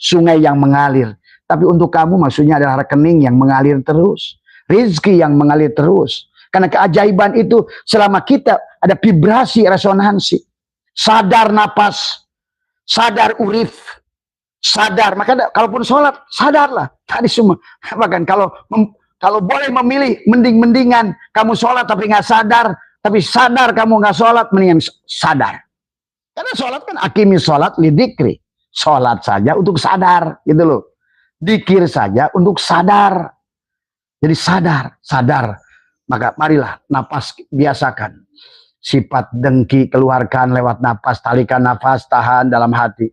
sungai yang mengalir. Tapi untuk kamu maksudnya adalah rekening yang mengalir terus. Rizki yang mengalir terus. Karena keajaiban itu selama kita ada vibrasi, resonansi. Sadar napas, sadar urif, sadar. Maka kalaupun sholat, sadarlah. Tadi semua. Bahkan kalau boleh memilih, mendingan kamu sholat tapi nggak sadar. Tapi sadar kamu nggak sholat, mendingan sadar. Karena sholat kan akimi sholat lidikri. Sholat saja untuk sadar, gitu loh. Dikir saja untuk sadar. Jadi sadar. Maka marilah napas biasakan. Sifat dengki keluarkan lewat napas, talikan nafas, tahan dalam hati.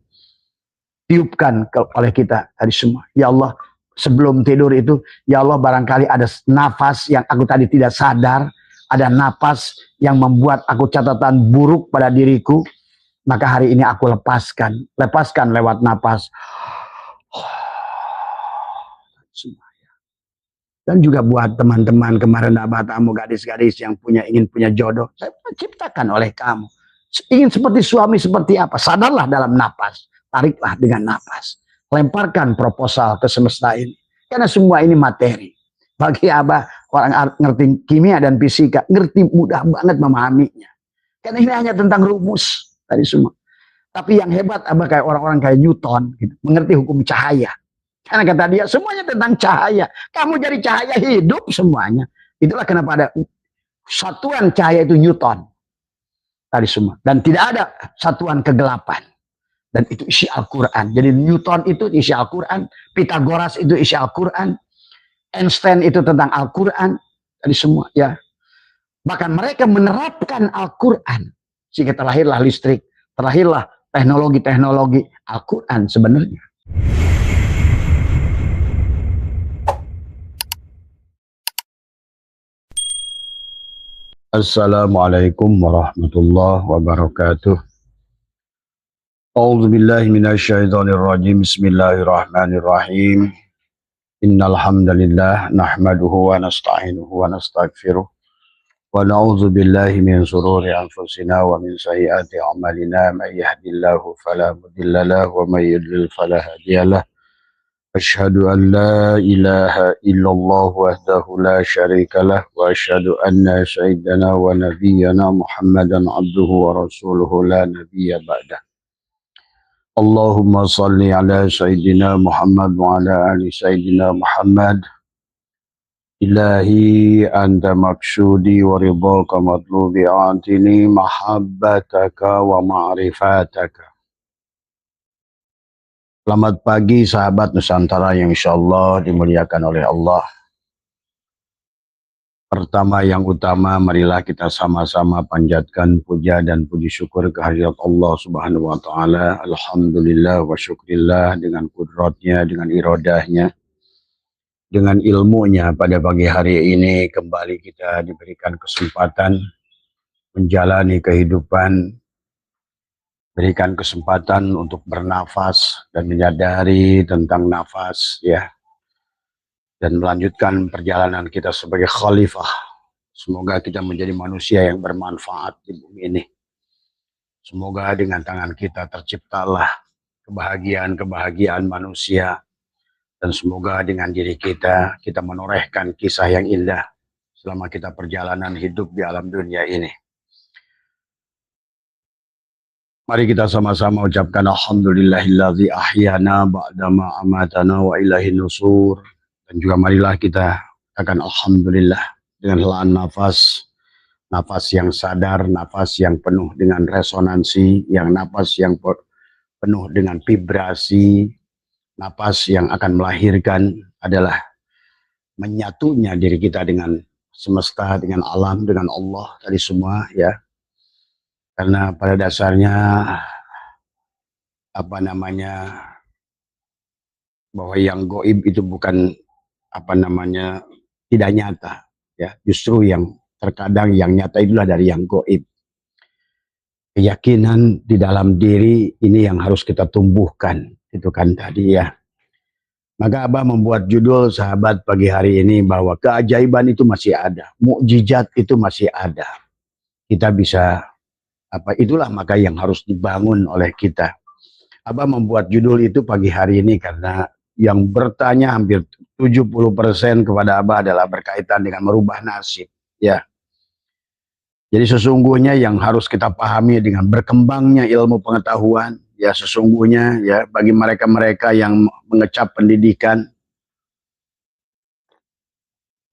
Tiupkan oleh kita tadi semua. Ya Allah, sebelum tidur itu, ya Allah barangkali ada nafas yang aku tadi tidak sadar, ada nafas yang membuat aku catatan buruk pada diriku, maka hari ini aku lepaskan lewat nafas. Dan juga buat teman-teman kemarin tamu gadis-gadis yang ingin punya jodoh, saya ciptakan oleh kamu. Ingin seperti suami seperti apa? Sadarlah dalam napas, tariklah dengan napas. Lemparkan proposal ke semesta ini. Karena semua ini materi. Bagi Abah, orang ngerti kimia dan fisika, ngerti mudah banget memahaminya. Karena ini hanya tentang rumus tadi semua. Tapi yang hebat Abah kayak orang-orang kayak Newton, gitu, mengerti hukum cahaya. Karena kata dia semuanya tentang cahaya. Kamu jadi cahaya hidup semuanya. Itulah kenapa ada satuan cahaya itu Newton. Tadi semua. Dan tidak ada satuan kegelapan. Dan itu isi Al-Quran. Jadi Newton itu isi Al-Quran. Pythagoras itu isi Al-Quran. Einstein itu tentang Al-Quran. Tadi semua ya. Bahkan mereka menerapkan Al-Quran. Sehingga terlahirlah listrik. Terlahirlah teknologi-teknologi Al-Quran sebenarnya. Assalamualaikum warahmatullahi wabarakatuh. A'udzu billahi minasyaitonir rajim. Bismillahirrahmanirrahim. Innal hamdalillah nahmaduhu wa nasta'inuhu wa nastaghfiruh wa na'udzu billahi min shururi anfusina wa min sayyiati a'malina. May yahdihillahu fala mudilla lahu wa may yudlil fala hadiyalah. Asyhadu an la ilaha illallah wahdahu la syarikalah wa asyhadu anna sayyidana wa nabiyyana Muhammadan abduhu wa rasuluhu la nabiyya ba'dah. Allahumma salli ala sayyidina Muhammad wa ala ali sayyidina Muhammad. Ilahi anta maksudi wa ridhaka matlubi atini mahabbataka wa ma'rifataka. Selamat pagi sahabat Nusantara yang insyaallah dimuliakan oleh Allah. Pertama yang utama, marilah kita sama-sama panjatkan puja dan puji syukur kehadirat Allah Subhanahu wa taala. Alhamdulillah wa syukrillah, dengan kudratnya, dengan iradahnya, dengan ilmunya pada pagi hari ini kembali kita diberikan kesempatan menjalani kehidupan, berikan kesempatan untuk bernafas dan menyadari tentang nafas ya, dan melanjutkan perjalanan kita sebagai khalifah. Semoga kita menjadi manusia yang bermanfaat di bumi ini. Semoga dengan tangan kita terciptalah kebahagiaan manusia, dan semoga dengan diri kita menorehkan kisah yang indah selama kita perjalanan hidup di alam dunia ini. Mari kita sama-sama ucapkan alhamdulillahilladzi ahyana ba'dama amatana wa ilaihin nusur. Dan juga marilah kita katakan alhamdulillah dengan helaan nafas yang sadar, nafas yang penuh dengan resonansi, nafas yang penuh dengan vibrasi, nafas yang akan melahirkan adalah menyatunya diri kita dengan semesta, dengan alam, dengan Allah tadi semua ya. Karena pada dasarnya bahwa yang gaib itu bukan tidak nyata ya, justru yang terkadang yang nyata itulah dari yang gaib. Keyakinan di dalam diri ini yang harus kita tumbuhkan, itu kan tadi ya. Maka Abah membuat judul sahabat pagi hari ini bahwa keajaiban itu masih ada, mukjizat itu masih ada. Kita bisa itulah maka yang harus dibangun oleh kita. Abah membuat judul itu pagi hari ini karena yang bertanya hampir 70% kepada Abah adalah berkaitan dengan merubah nasib. Ya, jadi sesungguhnya yang harus kita pahami dengan berkembangnya ilmu pengetahuan, ya sesungguhnya ya bagi mereka-mereka yang mengecap pendidikan,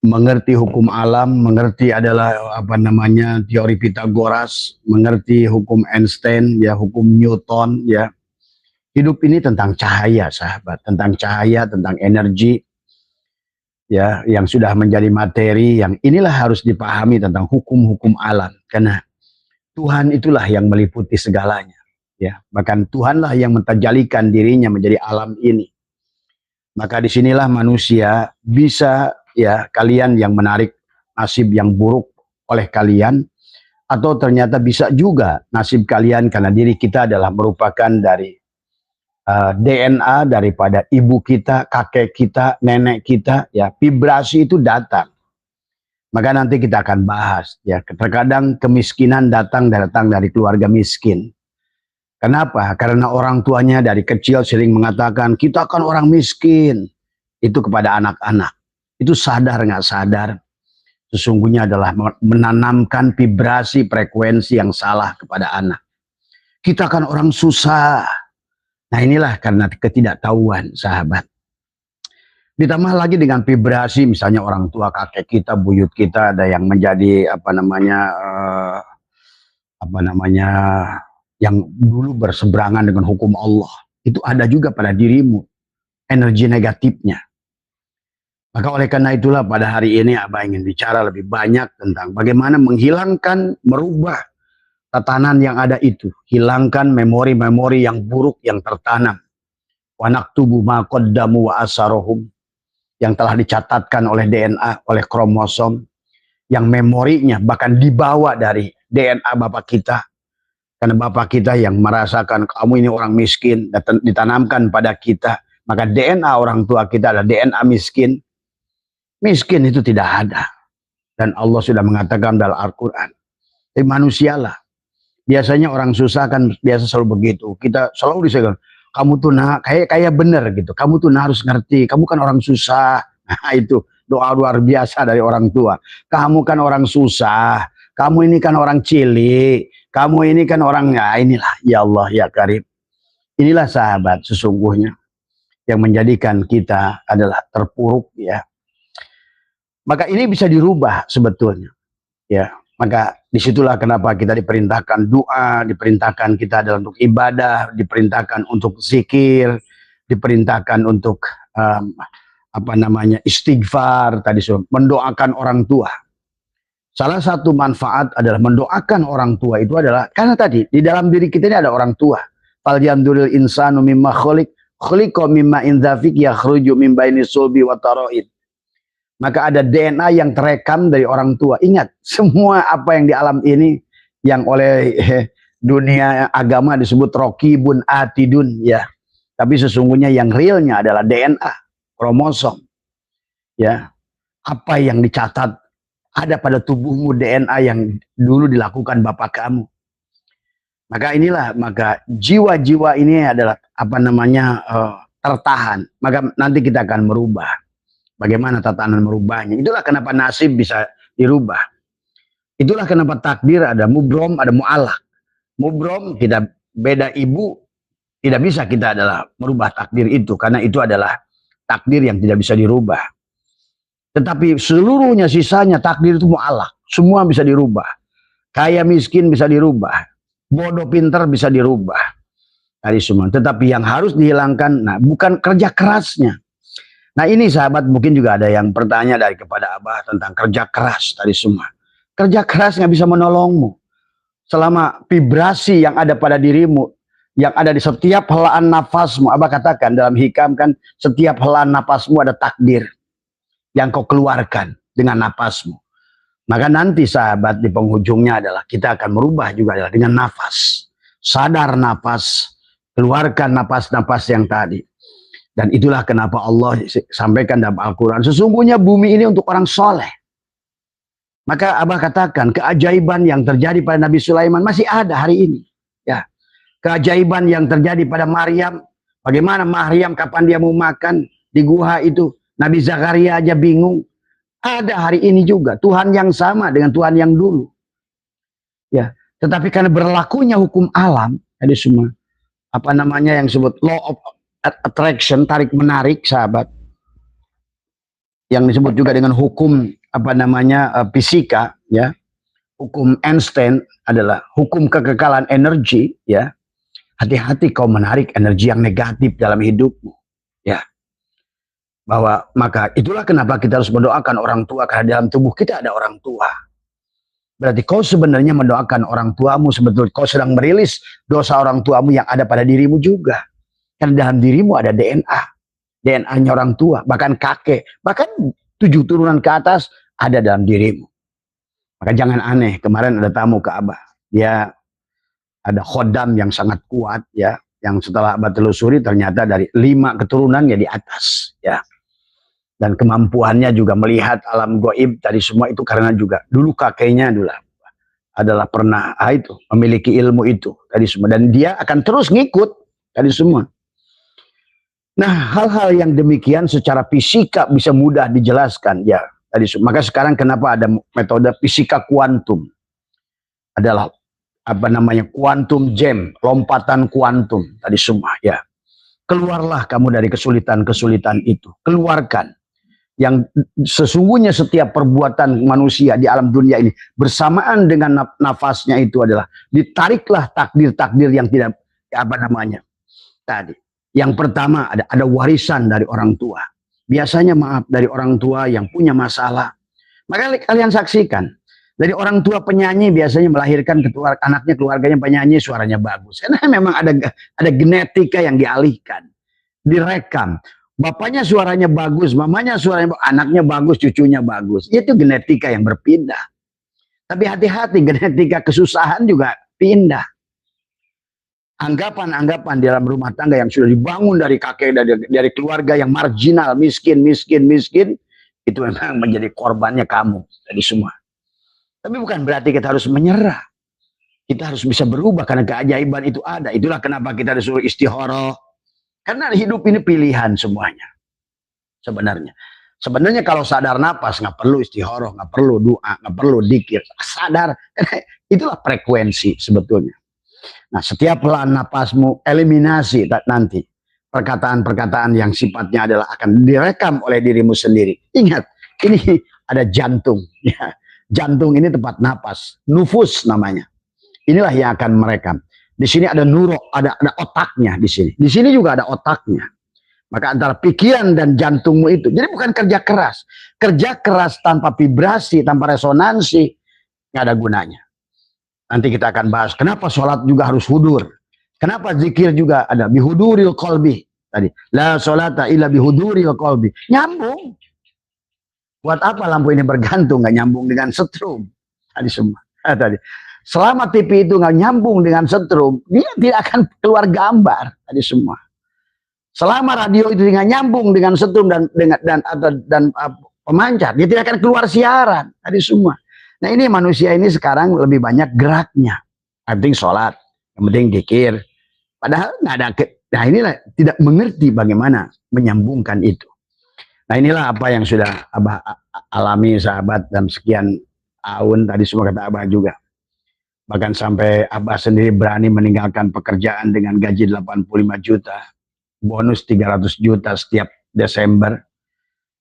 mengerti hukum alam, mengerti adalah apa namanya teori Pitagoras, mengerti hukum Einstein, ya hukum Newton, ya. Hidup ini tentang cahaya, sahabat, tentang cahaya, tentang energi, ya, yang sudah menjadi materi, yang inilah harus dipahami tentang hukum-hukum alam, karena Tuhan itulah yang meliputi segalanya, ya. Bahkan Tuhanlah yang mentajalikan dirinya menjadi alam ini. Maka disinilah manusia bisa, ya, kalian yang menarik nasib yang buruk oleh kalian, atau ternyata bisa juga nasib kalian karena diri kita adalah merupakan dari DNA daripada ibu kita, kakek kita, nenek kita, ya vibrasi itu datang. Maka nanti kita akan bahas, ya terkadang kemiskinan datang dari keluarga miskin. Kenapa? Karena orang tuanya dari kecil sering mengatakan kita kan orang miskin. Itu kepada anak-anak. Itu sadar nggak sadar, sesungguhnya adalah menanamkan vibrasi frekuensi yang salah kepada anak. Kita kan orang susah. Nah inilah karena ketidaktahuan, sahabat. Ditambah lagi dengan vibrasi, misalnya orang tua, kakek kita, buyut kita, ada yang menjadi yang dulu berseberangan dengan hukum Allah. Itu ada juga pada dirimu, energi negatifnya. Maka oleh karena itulah pada hari ini Abah ingin bicara lebih banyak tentang bagaimana menghilangkan, merubah tatanan yang ada itu. Hilangkan memori-memori yang buruk yang tertanam. Wa naktubu ma qaddamu wa asarohum, yang telah dicatatkan oleh DNA, oleh kromosom, yang memorinya bahkan dibawa dari DNA bapak kita. Karena bapak kita yang merasakan kamu ini orang miskin, ditanamkan pada kita. Maka DNA orang tua kita adalah DNA miskin. Miskin itu tidak ada. Dan Allah sudah mengatakan dalam Al-Quran. Tapi manusialah. Biasanya orang susah kan biasa selalu begitu. Kita selalu disebut, kamu tuh kayak bener gitu. Kamu tuh harus ngerti. Kamu kan orang susah. Nah itu doa luar biasa dari orang tua. Kamu kan orang susah. Kamu ini kan orang cilik. Kamu ini kan orang, ya inilah. Ya Allah ya Karim. Inilah sahabat sesungguhnya yang menjadikan kita adalah terpuruk, ya. Maka ini bisa dirubah sebetulnya, ya. Maka disitulah kenapa kita diperintahkan doa, diperintahkan kita adalah untuk ibadah, diperintahkan untuk zikir, diperintahkan untuk istighfar, tadi mendoakan orang tua. Salah satu manfaat adalah mendoakan orang tua itu adalah karena tadi di dalam diri kita ini ada orang tua. Fal yanduril insanu mimma khuliqa mimma indzafik yakhruju min baini sulbi wa taraid. Maka ada DNA yang terekam dari orang tua. Ingat, semua apa yang di alam ini yang oleh dunia agama disebut rokibun atidun, ya. Tapi sesungguhnya yang realnya adalah DNA, kromosom. Ya. Apa yang dicatat ada pada tubuhmu, DNA yang dulu dilakukan bapak kamu. Maka inilah, maka jiwa-jiwa ini adalah tertahan. Maka nanti kita akan merubah. Bagaimana tatanan merubahnya. Itulah kenapa nasib bisa dirubah. Itulah kenapa takdir ada mubrom, ada mu'alak. Mubrom tidak beda ibu, tidak bisa kita adalah merubah takdir itu. Karena itu adalah takdir yang tidak bisa dirubah. Tetapi seluruhnya sisanya takdir itu mu'alak. Semua bisa dirubah. Kaya miskin bisa dirubah. Bodoh pinter bisa dirubah. Tadi semua. Tetapi yang harus dihilangkan, nah bukan kerja kerasnya. Nah ini sahabat mungkin juga ada yang bertanya kepada Abah tentang kerja keras tadi semua. Kerja keras nggak bisa menolongmu. Selama vibrasi yang ada pada dirimu, yang ada di setiap helaan nafasmu. Abah katakan dalam hikam kan, setiap helaan nafasmu ada takdir yang kau keluarkan dengan nafasmu. Maka nanti sahabat di penghujungnya adalah kita akan merubah juga adalah dengan nafas. Sadar nafas, keluarkan nafas-nafas yang tadi. Dan itulah kenapa Allah sampaikan dalam Al-Quran. Sesungguhnya bumi ini untuk orang soleh. Maka Abah katakan keajaiban yang terjadi pada Nabi Sulaiman masih ada hari ini. Ya, keajaiban yang terjadi pada Maryam. Bagaimana Maryam kapan dia mau makan di gua itu. Nabi Zakaria aja bingung. Ada hari ini juga Tuhan yang sama dengan Tuhan yang dulu. Ya, tetapi karena berlakunya hukum alam, ada semua apa namanya yang disebut law of attraction, tarik menarik, sahabat. Yang disebut juga dengan hukum apa namanya fisika, ya. Hukum Einstein adalah hukum kekekalan energi, ya. Hati-hati kau menarik energi yang negatif dalam hidupmu, ya. Bahwa maka itulah kenapa kita harus mendoakan orang tua, karena dalam tubuh kita ada orang tua. Berarti kau sebenarnya mendoakan orang tuamu, sebetulnya kau sedang merilis dosa orang tuamu yang ada pada dirimu juga. Karena dalam dirimu ada DNA, DNA-nya orang tua, bahkan kakek, bahkan 7 turunan ke atas ada dalam dirimu. Maka jangan aneh, kemarin ada tamu ke Abah, dia ada khodam yang sangat kuat, ya, yang setelah Abah telusuri ternyata dari 5 keturunannya di atas, ya. Dan kemampuannya juga melihat alam gaib tadi semua itu karena juga dulu kakeknya dulu adalah pernah itu memiliki ilmu itu tadi semua, dan dia akan terus ngikut tadi semua. Nah, hal-hal yang demikian secara fisika bisa mudah dijelaskan, ya tadi semua. Maka sekarang kenapa ada metode fisika kuantum, adalah apa namanya kuantum jam, lompatan kuantum tadi semua, ya. Keluarlah kamu dari kesulitan-kesulitan itu, keluarkan. Yang sesungguhnya setiap perbuatan manusia di alam dunia ini bersamaan dengan nafasnya itu adalah ditariklah takdir-takdir yang tidak apa namanya tadi. Yang pertama ada warisan dari orang tua. Biasanya maaf dari orang tua yang punya masalah. Maka kalian saksikan dari orang tua penyanyi biasanya melahirkan anaknya keluarganya penyanyi, suaranya bagus. Karena memang ada genetika yang dialihkan, direkam. Bapaknya suaranya bagus, mamanya suaranya bagus, anaknya bagus, cucunya bagus. Itu genetika yang berpindah. Tapi hati-hati, genetika kesusahan juga pindah. Anggapan-anggapan dalam rumah tangga yang sudah dibangun dari kakek, dari keluarga yang marginal, miskin, itu memang menjadi korbannya kamu dari semua. Tapi bukan berarti kita harus menyerah. Kita harus bisa berubah karena keajaiban itu ada. Itulah kenapa kita disuruh istikharah. Karena hidup ini pilihan semuanya. Sebenarnya kalau sadar napas, nggak perlu istikharah, nggak perlu doa, nggak perlu dzikir. Sadar, itulah frekuensi sebetulnya. Nah, setiap pelan napasmu eliminasi nanti perkataan-perkataan yang sifatnya adalah akan direkam oleh dirimu sendiri. Ingat, ini ada jantung. Ya. Jantung ini tempat napas, nufus namanya. Inilah yang akan merekam. Di sini ada nuro, ada otaknya di sini. Di sini juga ada otaknya. Maka antara pikiran dan jantungmu itu. Jadi bukan kerja keras. Kerja keras tanpa vibrasi, tanpa resonansi, nggak ada gunanya. Nanti kita akan bahas kenapa sholat juga harus hudur. Kenapa zikir juga ada bihuduril qalbi tadi. La sholata illa bihuduril qalbi. Nyambung. Buat apa lampu ini bergantung, nggak nyambung dengan setrum tadi semua. Tadi. Selama TV itu nggak nyambung dengan setrum, dia tidak akan keluar gambar tadi semua. Selama radio itu nggak nyambung dengan setrum dan pemancar, dia tidak akan keluar siaran tadi semua. Nah ini manusia ini sekarang lebih banyak geraknya. Yang penting sholat, yang penting dzikir. Padahal nggak ada. Nah inilah tidak mengerti bagaimana menyambungkan itu. Nah inilah apa yang sudah Abah alami sahabat dalam sekian tahun tadi semua kata Abah juga. Bahkan sampai Abah sendiri berani meninggalkan pekerjaan dengan gaji 85 juta. Bonus 300 juta setiap Desember.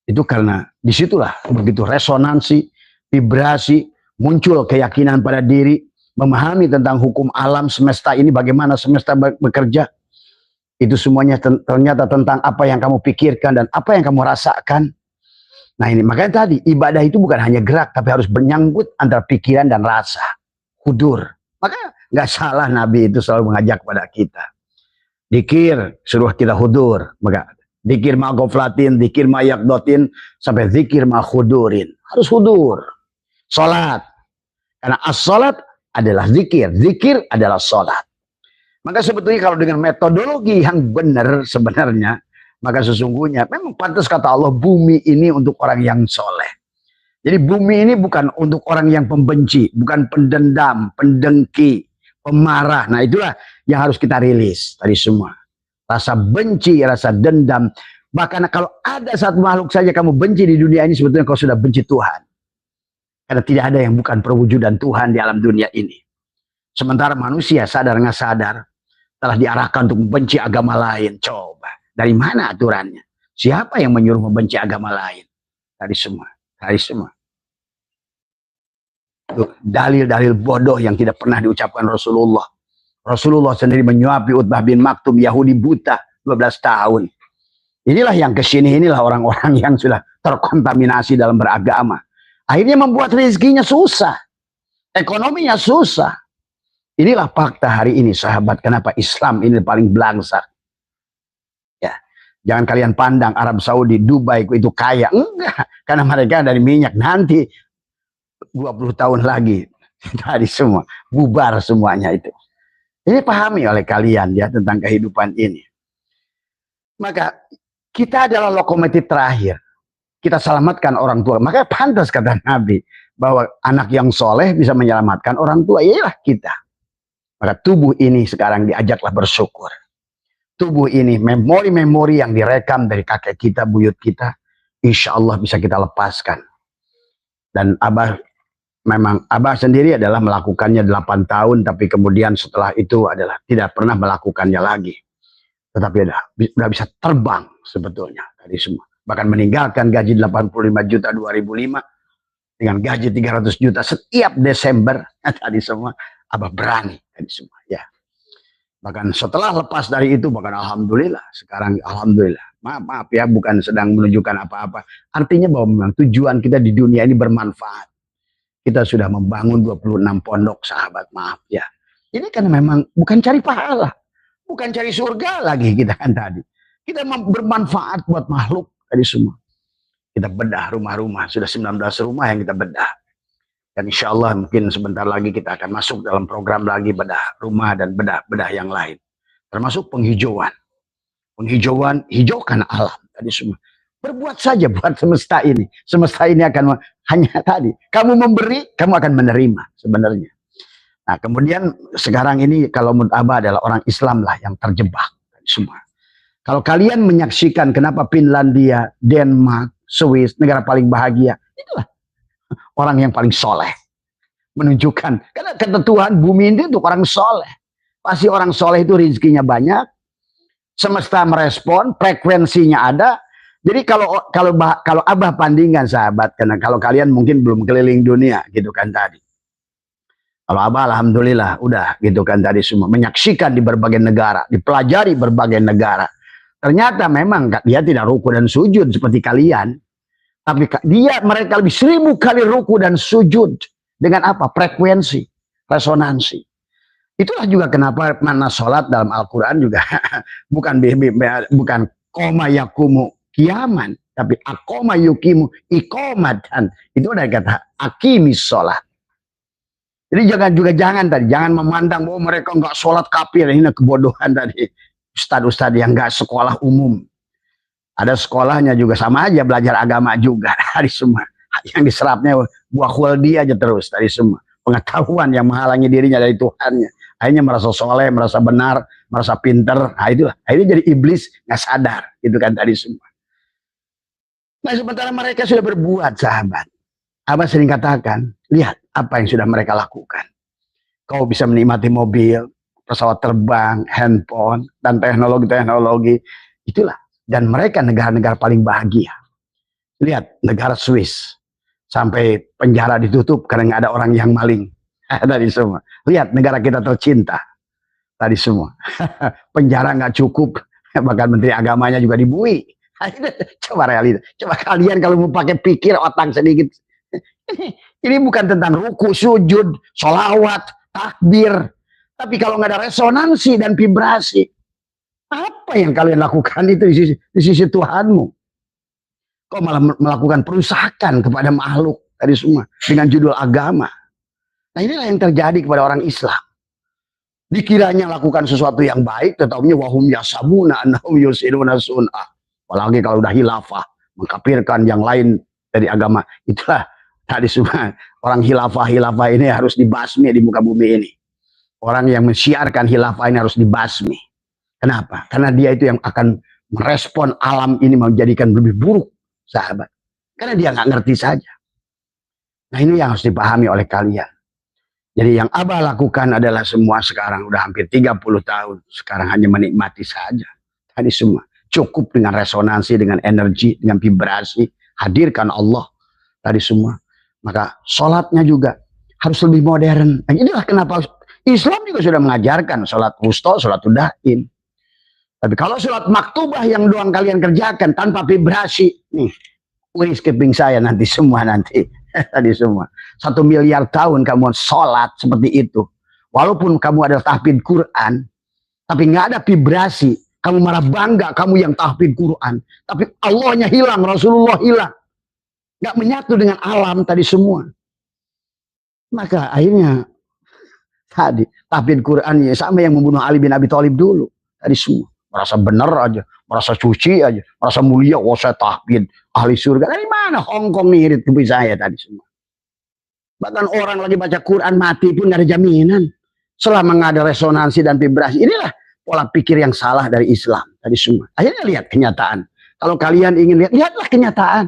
Itu karena disitulah begitu resonansi, vibrasi, muncul keyakinan pada diri. Memahami tentang hukum alam semesta ini, bagaimana semesta bekerja. Itu semuanya ternyata tentang apa yang kamu pikirkan dan apa yang kamu rasakan. Nah ini makanya tadi ibadah itu bukan hanya gerak, tapi harus menyangkut antara pikiran dan rasa. Hudur. Maka nggak salah Nabi itu selalu mengajak kepada kita. Dikir suruh kita hudur. Maka dikir ma ghaflatin, dikir ma yakdotin, sampai dikir ma hudurin. Harus hudur. Salat. Karena as-salat adalah zikir. Zikir adalah salat. Maka sebetulnya kalau dengan metodologi yang benar sebenarnya, maka sesungguhnya memang pantas kata Allah, bumi ini untuk orang yang soleh. Jadi bumi ini bukan untuk orang yang pembenci, bukan pendendam, pendengki, pemarah. Nah itulah yang harus kita rilis tadi semua. Rasa benci, rasa dendam. Bahkan kalau ada satu makhluk saja kamu benci di dunia ini, sebetulnya kau sudah benci Tuhan. Karena tidak ada yang bukan perwujudan Tuhan di alam dunia ini. Sementara manusia sadar nggak sadar telah diarahkan untuk membenci agama lain. Coba, dari mana aturannya? Siapa yang menyuruh membenci agama lain? Tadi semua. Dalil-dalil bodoh yang tidak pernah diucapkan Rasulullah. Rasulullah sendiri menyuapi Utbah bin Maktum, Yahudi buta 12 tahun. Inilah yang kesini, inilah orang-orang yang sudah terkontaminasi dalam beragama. Akhirnya membuat rezekinya susah. Ekonominya susah. Inilah fakta hari ini, sahabat. Kenapa Islam ini paling belangsak. Ya, jangan kalian pandang Arab Saudi, Dubai itu kaya. Enggak. Karena mereka dari minyak. Nanti 20 tahun lagi. Tadi semua. Bubar semuanya itu. Ini pahami oleh kalian ya tentang kehidupan ini. Maka kita adalah lokomotif terakhir. Kita selamatkan orang tua. Makanya pantas kata Nabi bahwa anak yang soleh bisa menyelamatkan orang tua. Ialah kita. Maka tubuh ini sekarang diajaklah bersyukur. Tubuh ini memori-memori yang direkam dari kakek kita, buyut kita, insya Allah bisa kita lepaskan. Dan Abah sendiri adalah melakukannya 8 tahun, tapi kemudian setelah itu adalah tidak pernah melakukannya lagi. Tetapi udah bisa terbang sebetulnya tadi semua. Bahkan meninggalkan gaji 85 juta 2005 dengan gaji 300 juta setiap Desember tadi semua. Abah berani tadi semua ya. Bahkan setelah lepas dari itu, bahkan alhamdulillah sekarang alhamdulillah. Maaf ya, bukan sedang menunjukkan apa-apa. Artinya bahwa memang tujuan kita di dunia ini bermanfaat. Kita sudah membangun 26 pondok, sahabat, maaf ya. Ini kan memang bukan cari pahala, bukan cari surga lagi kita kan tadi. Kita bermanfaat buat makhluk tadi semua. Kita bedah rumah-rumah, sudah 19 rumah yang kita bedah. Dan insya Allah mungkin sebentar lagi kita akan masuk dalam program lagi bedah rumah dan bedah yang lain. Termasuk penghijauan. Penghijauan, hijaukan alam tadi semua. Berbuat saja buat semesta ini. Semesta ini akan hanya tadi. Kamu memberi, kamu akan menerima sebenarnya. Nah kemudian sekarang ini kalau menurut Abah adalah orang Islam lah yang terjebak tadi semua. Kalau kalian menyaksikan kenapa Finlandia, Denmark, Swiss, negara paling bahagia, itulah orang yang paling soleh. Menunjukkan, karena ketentuan bumi ini untuk orang soleh. Pasti orang soleh itu rezekinya banyak, semesta merespon, frekuensinya ada. Jadi kalau Abah bandingkan sahabat, karena kalau kalian mungkin belum keliling dunia gitu kan tadi. Kalau Abah alhamdulillah udah gitu kan tadi semua menyaksikan di berbagai negara, dipelajari berbagai negara. Ternyata memang dia tidak ruku dan sujud seperti kalian. Tapi mereka lebih 1000 kali ruku dan sujud. Dengan apa? Frekuensi, resonansi. Itulah juga kenapa mana sholat dalam Al-Quran juga bukan koma yakumu kiaman. Tapi akoma yukimu ikomatan. Itu ada kata akimis sholat. Jadi jangan memandang bahwa mereka nggak sholat kafir. Ini kebodohan tadi. Ustadz-ustadz yang nggak sekolah umum. Ada sekolahnya juga sama aja belajar agama juga. Tadi semua. Yang diserapnya buah khuldi aja terus. Tadi semua. Pengetahuan yang menghalangi dirinya dari Tuhannya. Akhirnya merasa soleh, merasa benar, merasa pinter. Nah itulah. Akhirnya jadi iblis nggak sadar. Itu kan tadi semua. Nah sementara mereka sudah berbuat sahabat. Abah sering katakan, lihat apa yang sudah mereka lakukan. Kau bisa menikmati mobil, pesawat terbang, handphone, dan teknologi-teknologi. Itulah. Dan mereka negara-negara paling bahagia. Lihat negara Swiss. Sampai penjara ditutup karena nggak ada orang yang maling. Tadi semua. Lihat negara kita tercinta. Tadi semua. Penjara nggak cukup. Bahkan menteri agamanya juga dibui. Coba realita. Coba kalian kalau mau pakai pikir otak sedikit. Ini bukan tentang ruku, sujud, sholawat, takbir. Tapi kalau nggak ada resonansi dan vibrasi, apa yang kalian lakukan itu di sisi Tuhanmu? Kau malah melakukan perusakan kepada makhluk tadi semua dengan judul agama. Nah inilah yang terjadi kepada orang Islam. Dikiranya lakukan sesuatu yang baik, tetapi wahum yasabuna annahum yusiluna sun'ah. Apalagi kalau udah hilafah, mengkafirkan yang lain dari agama. Itulah tadi semua orang hilafah ini harus dibasmi di muka bumi ini. Orang yang mensiarkan khilafah ini harus dibasmi. Kenapa? Karena dia itu yang akan merespon alam ini menjadikan lebih buruk, sahabat. Karena dia nggak ngerti saja. Nah ini yang harus dipahami oleh kalian. Jadi yang Abah lakukan adalah semua sekarang udah hampir 30 tahun. Sekarang hanya menikmati saja. Tadi semua. Cukup dengan resonansi, dengan energi, dengan vibrasi. Hadirkan Allah. Tadi semua. Maka sholatnya juga harus lebih modern. Nah, inilah kenapa Islam juga sudah mengajarkan sholat wusta, sholat udahin. Tapi kalau sholat maktubah yang doang kalian kerjakan tanpa vibrasi. Nih, uris keping saya nanti semua nanti. Tadi semua 1 miliar tahun kamu sholat seperti itu, walaupun kamu adalah tahfidz Quran, tapi nggak ada vibrasi, kamu malah bangga kamu yang tahfidz Quran, tapi Allahnya hilang, Rasulullah hilang, nggak menyatu dengan alam tadi semua. Maka akhirnya tadi tahfidz Quran ya sama yang membunuh Ali bin Abi Thalib dulu tadi semua, merasa benar aja, merasa suci aja, merasa mulia, wah saya tahfidz ahli surga. Dari mana Hongkong nih irit kuping saya tadi semua. Bahkan orang lagi baca Quran mati pun gak ada jaminan. Selama gak ada resonansi dan vibrasi. Inilah pola pikir yang salah dari Islam tadi semua. Akhirnya lihat kenyataan. Kalau kalian ingin lihat, lihatlah kenyataan.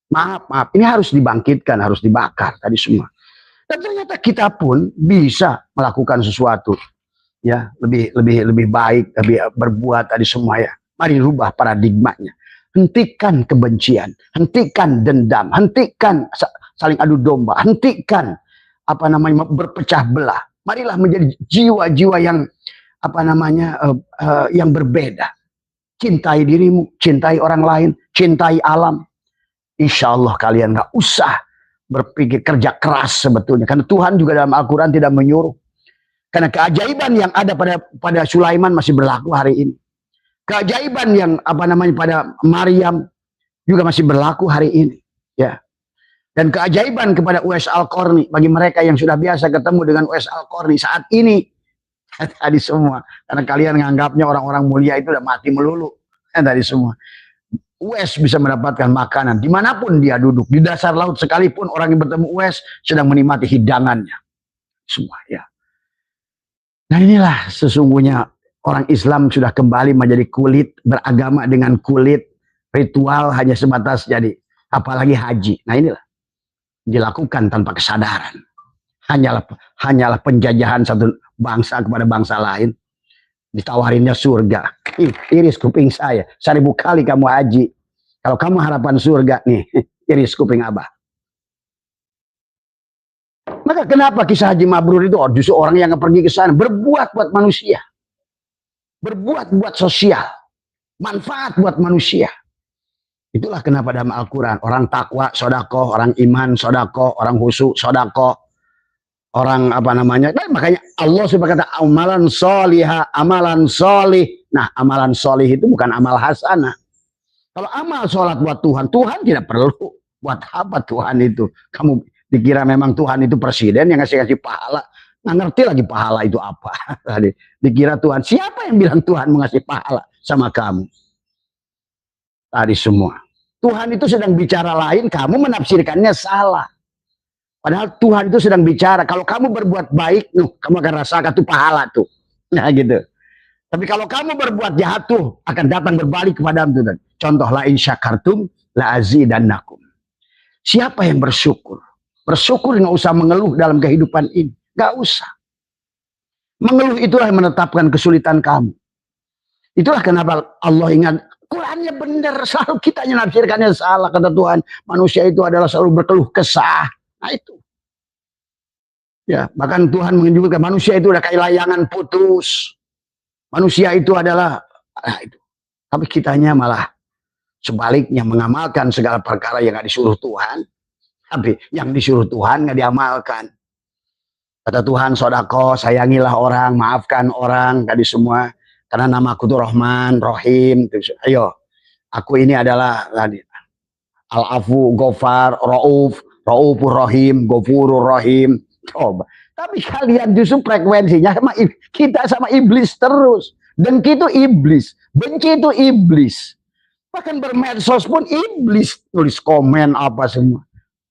Maaf, ini harus dibangkitkan, harus dibakar tadi semua. Dan ternyata kita pun bisa melakukan sesuatu ya, lebih baik, lebih berbuat tadi semua ya. Mari rubah paradigmanya. Hentikan kebencian, hentikan dendam, hentikan saling adu domba, hentikan berpecah belah. Marilah menjadi jiwa-jiwa yang yang berbeda. Cintai dirimu, cintai orang lain, cintai alam. Insya Allah kalian nggak usah berpikir kerja keras sebetulnya, karena Tuhan juga dalam Al-Quran tidak menyuruh. Karena keajaiban yang ada pada Sulaiman masih berlaku hari ini. Keajaiban yang pada Maryam juga masih berlaku hari ini, ya. Dan keajaiban kepada Uwais Al-Qarni bagi mereka yang sudah biasa ketemu dengan Uwais Al-Qarni saat ini tadi semua, karena kalian menganggapnya orang-orang mulia itu udah mati melulu tadi semua. Uwais bisa mendapatkan makanan dimanapun dia duduk, di dasar laut sekalipun orang yang bertemu Uwais sedang menikmati hidangannya semua, ya. Nah inilah sesungguhnya orang Islam sudah kembali menjadi kulit, beragama dengan kulit, ritual hanya sebatas jadi, apalagi haji. Nah inilah dilakukan tanpa kesadaran. Hanyalah penjajahan satu bangsa kepada bangsa lain. Ditawarinnya surga. Iris kuping saya, 1000 kali kamu haji. Kalau kamu harapan surga nih, iris kuping Abah. Maka kenapa kisah Haji Mabrur itu justru orang yang pergi ke sana berbuat buat manusia. Berbuat buat sosial, manfaat buat manusia. Itulah kenapa dalam Al-Quran orang takwa sodako, orang iman sodako, orang khusyuk sodako, orang dan makanya Allah sudah berkata amalan solihah, amalan solih. Nah amalan solih itu bukan amal hasanah. Kalau amal sholat buat Tuhan, Tuhan tidak perlu. Buat apa Tuhan itu? Kamu dikira memang Tuhan itu presiden yang ngasih pahala? Nggak ngerti lagi pahala itu apa. Dikira Tuhan. Siapa yang bilang Tuhan mengasih pahala sama kamu? Tadi semua. Tuhan itu sedang bicara lain, kamu menafsirkannya salah. Padahal Tuhan itu sedang bicara. Kalau kamu berbuat baik, kamu akan rasakan tuh pahala tuh. Nah gitu. Tapi kalau kamu berbuat jahat tuh, akan datang berbalik kepadamu. Contoh, la in syakartum la azidannakum. Siapa yang bersyukur? Bersyukur nggak usah mengeluh dalam kehidupan ini. Gak usah. Mengeluh itulah yang menetapkan kesulitan kamu. Itulah kenapa Allah ingat. Qurannya benar. Selalu kita menafsirkannya salah. Kata Tuhan. Manusia itu adalah selalu berkeluh kesah. Nah itu. Ya, bahkan Tuhan menunjukkan manusia itu udah kayak layangan putus. Manusia itu adalah. Nah itu. Tapi kitanya malah sebaliknya mengamalkan segala perkara yang gak disuruh Tuhan. Tapi yang disuruh Tuhan gak diamalkan. Kata Tuhan, sodako, sayangilah orang, maafkan orang, tadi semua. Karena nama aku tuh Rahman, Rahim. Ayo, aku ini adalah Al-Afu, Gofar, Rauf, Raufur Rahim, Gofurur Rahim. Coba. Tapi kalian justru frekuensinya sama kita sama iblis terus. Dengki itu iblis, benci itu iblis. Bahkan bermedsos pun iblis. Tulis komen apa semua.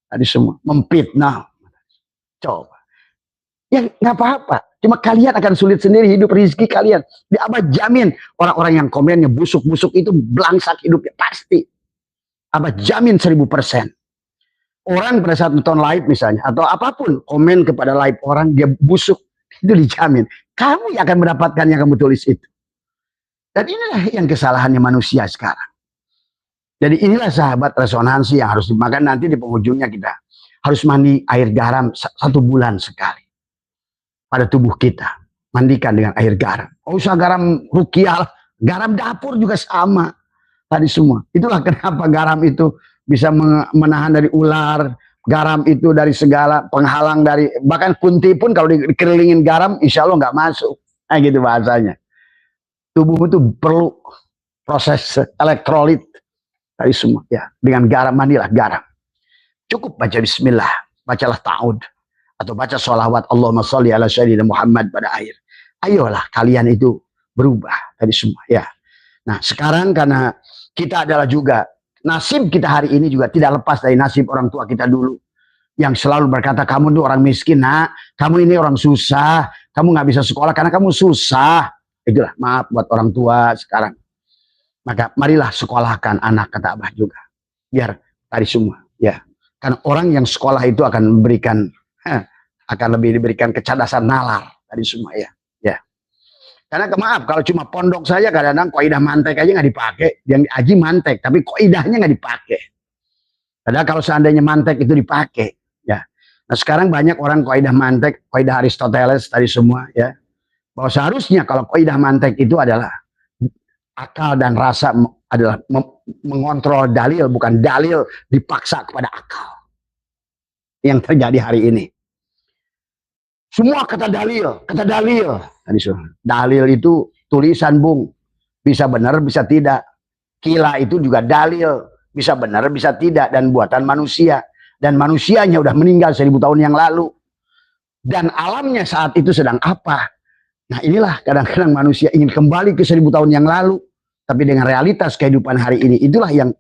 Tadi semua, memfitnah. Coba. Ya nggak apa-apa. Cuma kalian akan sulit sendiri hidup rezeki kalian. Abah jamin orang-orang yang komennya busuk-busuk itu belangsak hidupnya pasti. Abah jamin 1000%. Orang pada saat nonton live misalnya atau apapun komen kepada live orang dia busuk, itu dijamin. Kamu yang akan mendapatkan yang kamu tulis itu. Dan inilah yang kesalahannya manusia sekarang. Jadi inilah sahabat resonansi yang harus dimakan. Nanti di penghujungnya kita harus mandi air garam 1 bulan sekali pada tubuh kita. Mandikan dengan air garam. Oh, usah garam rukiah, garam dapur juga sama. Tadi semua. Itulah kenapa garam itu bisa menahan dari ular. Garam itu dari segala penghalang dari, bahkan kunti pun kalau dikelilingin garam insya Allah nggak masuk. Nah gitu bahasanya. Tubuh itu perlu proses elektrolit tadi semua ya. Dengan garam, mandilah garam. Cukup baca bismillah, bacalah ta'ud atau baca sholawat Allahumma sholli ala sayyidina Muhammad pada air. Ayolah kalian itu berubah tadi semua ya. Nah sekarang karena kita adalah juga nasib kita hari ini juga tidak lepas dari nasib orang tua kita dulu yang selalu berkata kamu tuh orang miskin, nak, kamu ini orang susah, kamu nggak bisa sekolah karena kamu susah. Itulah maaf buat orang tua sekarang. Maka marilah sekolahkan anak, kata Abah juga. Biar tadi semua ya. Karena orang yang sekolah itu akan memberikan akan lebih diberikan kecerdasan nalar tadi semua ya. Ya. Karena maaf kalau cuma pondok saja kadang-kadang kaidah mantek aja nggak dipakai. Yang aji mantek tapi kaidahnya nggak dipakai. Padahal kalau seandainya mantek itu dipakai ya. Nah sekarang banyak orang kaidah mantek, kaidah Aristoteles tadi semua ya. Bahwa seharusnya kalau kaidah mantek itu adalah akal dan rasa adalah mengontrol dalil, bukan dalil dipaksa kepada akal. Yang terjadi hari ini. Semua kata dalil, kata dalil. Dalil itu tulisan, Bung. Bisa benar, bisa tidak. Kila itu juga dalil. Bisa benar, bisa tidak. Dan buatan manusia. Dan manusianya udah meninggal 1000 tahun yang lalu. Dan alamnya saat itu sedang apa? Nah inilah kadang-kadang manusia ingin kembali ke 1000 tahun yang lalu. Tapi dengan realitas kehidupan hari ini. Itulah yang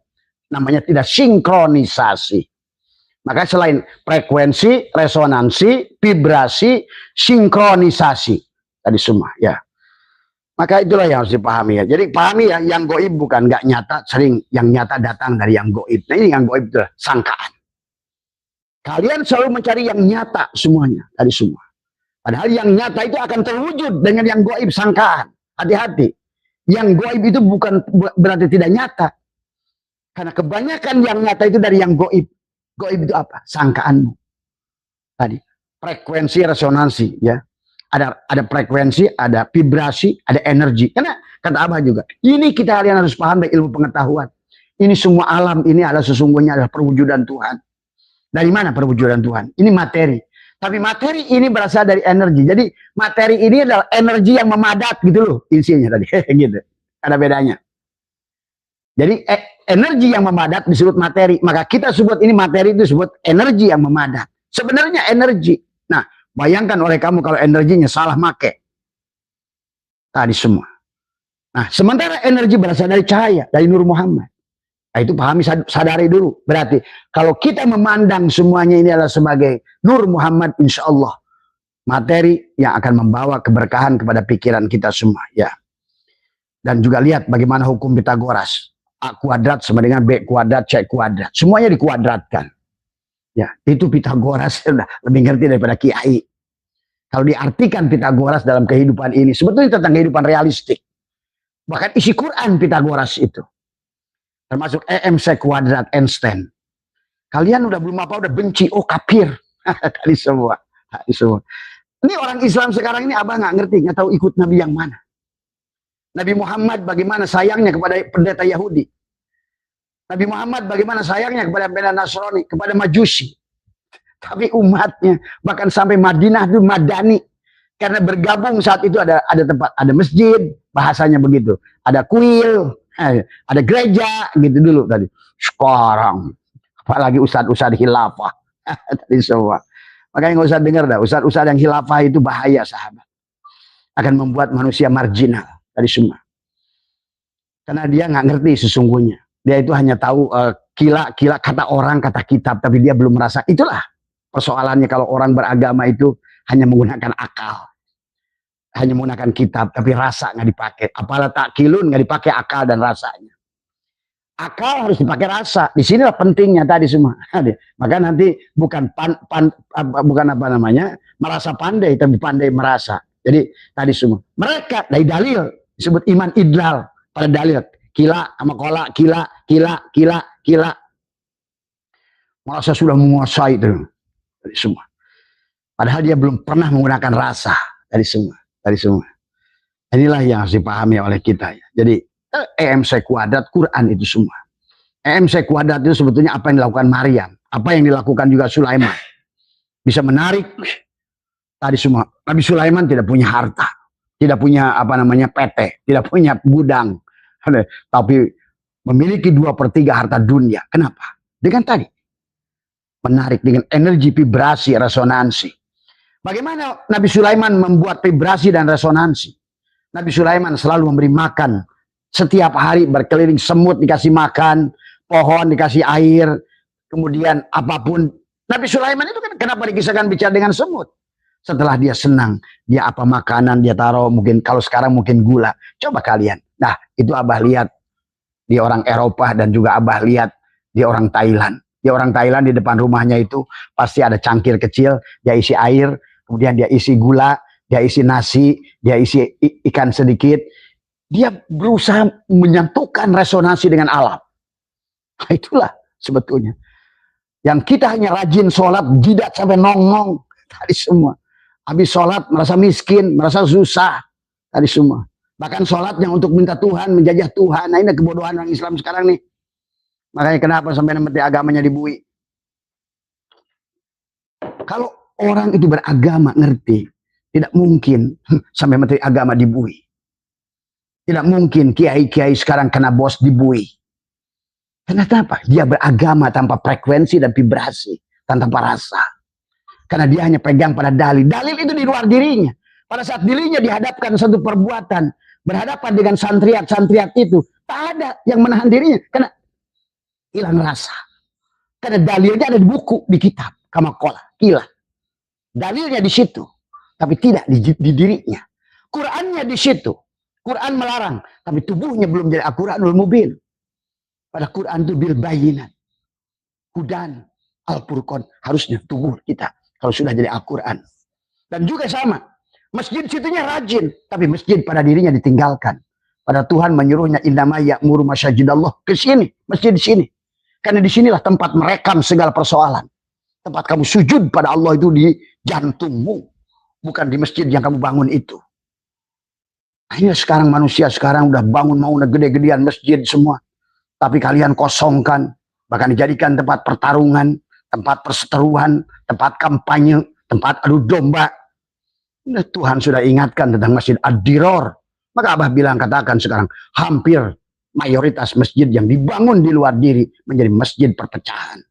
namanya tidak sinkronisasi. Maka selain frekuensi, resonansi, vibrasi, sinkronisasi. Tadi semua ya. Maka itulah yang harus dipahami ya. Jadi pahami ya, yang goib bukan nggak nyata, sering yang nyata datang dari yang goib. Nah ini yang goib itu sangkaan. Kalian selalu mencari yang nyata semuanya. Tadi semua. Padahal yang nyata itu akan terwujud dengan yang goib, sangkaan. Hati-hati. Yang goib itu bukan berarti tidak nyata. Karena kebanyakan yang nyata itu dari yang goib. Goib itu apa? Sangkaanmu. Tadi frekuensi resonansi ya. Ada frekuensi, ada vibrasi, ada energi. Karena kata Abah juga, ini kita kalian harus paham dari ilmu pengetahuan. Ini semua alam ini adalah sesungguhnya adalah perwujudan Tuhan. Dari mana perwujudan Tuhan? Ini materi. Tapi materi ini berasal dari energi. Jadi materi ini adalah energi yang memadat gitu loh isinya tadi. Gitu. Ada bedanya. Jadi energi yang memadat disebut materi. Maka kita sebut ini materi itu disebut energi yang memadat. Sebenarnya energi. Nah, bayangkan oleh kamu kalau energinya salah make. Tadi semua. Nah, sementara energi berasal dari cahaya, dari Nur Muhammad. Nah, itu pahami, sadari dulu. Berarti kalau kita memandang semuanya ini adalah sebagai Nur Muhammad, insya Allah materi yang akan membawa keberkahan kepada pikiran kita semua. Ya. Dan juga lihat bagaimana hukum Pitagoras. A kuadrat sama dengan B kuadrat, C kuadrat. Semuanya dikuadratkan. Ya, itu Pitagoras sudah lebih ngerti daripada Kiai. Kalau diartikan Pitagoras dalam kehidupan ini, sebetulnya tentang kehidupan realistik. Bahkan isi Quran Pitagoras itu. Termasuk EMC kuadrat Einstein. Kalian udah belum apa, udah benci, oh kafir. Tadi semua. Tadi semua. Ini orang Islam sekarang ini Abah nggak ngerti, nggak tahu ikut Nabi yang mana. Nabi Muhammad bagaimana sayangnya kepada pendeta Yahudi. Nabi Muhammad bagaimana sayangnya kepada pendeta Nasrani, kepada Majusi. Tapi umatnya, bahkan sampai Madinah itu Madani. Karena bergabung saat itu ada tempat, ada masjid, bahasanya begitu. Ada kuil, ada gereja, gitu dulu tadi. Sekarang, apalagi ustadz-ustadz khilafah. Tadi semua. Makanya nggak usah dengar dah, ustadz-ustadz yang khilafah itu bahaya sahabat. Akan membuat manusia marginal. Tadi semua. Karena dia nggak ngerti sesungguhnya. Dia itu hanya tahu kila kata orang, kata kitab, tapi dia belum merasa. Itulah persoalannya kalau orang beragama itu hanya menggunakan akal, hanya menggunakan kitab, tapi rasa nggak dipakai. Apalah takkilun, nggak dipakai akal dan rasanya. Akal harus dipakai rasa. Di sinilah pentingnya tadi semua. Maka nanti bukan bukan apa namanya merasa pandai, tapi pandai merasa. Jadi tadi semua. Mereka dari dalil disebut iman idlal pada dalil. Kila sama kola, kila. Merasa sudah menguasai itu tadi semua. Padahal dia belum pernah menggunakan rasa tadi semua. Inilah yang harus dipahami oleh kita ya. Jadi EMC kuadrat Quran itu semua. EMC kuadrat itu sebetulnya apa yang dilakukan Maryam, apa yang dilakukan juga Sulaiman. Bisa menarik tadi semua. Nabi Sulaiman tidak punya harta, tidak punya apa namanya PT, tidak punya gudang, tapi memiliki 2/3 harta dunia. Kenapa? Dengan tadi menarik dengan energi vibrasi resonansi. Bagaimana Nabi Sulaiman membuat vibrasi dan resonansi? Nabi Sulaiman selalu memberi makan. Setiap hari berkeliling, semut dikasih makan, pohon dikasih air, kemudian apapun. Nabi Sulaiman itu kan kenapa dikisahkan bicara dengan semut? Setelah dia senang, dia apa makanan dia taruh, mungkin kalau sekarang mungkin gula. Coba kalian. Nah, itu Abah lihat di orang Eropa dan juga Abah lihat di orang Thailand. Di orang Thailand di depan rumahnya itu pasti ada cangkir kecil, dia isi air, kemudian dia isi gula, dia isi nasi, dia isi ikan sedikit. Dia berusaha menyatukan resonansi dengan alam. Nah, itulah sebetulnya. Yang kita hanya rajin sholat, jidat sampai nongong. Tadi semua. Habis sholat merasa miskin, merasa susah. Tadi semua. Bahkan sholatnya untuk minta Tuhan, menjajah Tuhan. Nah, ini kebodohan orang Islam sekarang nih. Makanya kenapa sampai menteri agamanya dibui. Kalau orang itu beragama, ngerti. Tidak mungkin sampai menteri agama dibui. Tidak mungkin kiai-kiai sekarang kena bos dibui. Kenapa? Dia beragama tanpa frekuensi dan vibrasi, tanpa rasa. Karena dia hanya pegang pada dalil. Dalil itu di luar dirinya. Pada saat dirinya dihadapkan satu perbuatan, berhadapan dengan santriat-santriat itu, tak ada yang menahan dirinya. Karena hilang rasa. Karena dalilnya ada di buku, di kitab, kamakola, kila. Dalilnya di situ, tapi tidak di dirinya. Qurannya di situ. Quran melarang, tapi tubuhnya belum jadi Al-Quranul Mubin. Pada Quran itu bil bayinat. Hudan, Al-Furqan, harusnya tubuh kita kalau sudah jadi Al-Quran. Dan juga sama, masjid situnya rajin, tapi masjid pada dirinya ditinggalkan. Pada Tuhan menyuruhnya innama ya'muru masajidallah, ke sini, masjid di sini. Karena di sinilah tempat merekam segala persoalan. Tempat kamu sujud pada Allah itu di jantungmu, bukan di masjid yang kamu bangun itu. Akhirnya sekarang manusia sekarang udah bangun mau gede-gedean masjid semua. Tapi kalian kosongkan. Bahkan dijadikan tempat pertarungan, tempat perseteruan, tempat kampanye, tempat adu domba. Nah, Tuhan sudah ingatkan tentang masjid ad-diror. Maka Abah bilang katakan sekarang hampir mayoritas masjid yang dibangun di luar diri menjadi masjid perpecahan.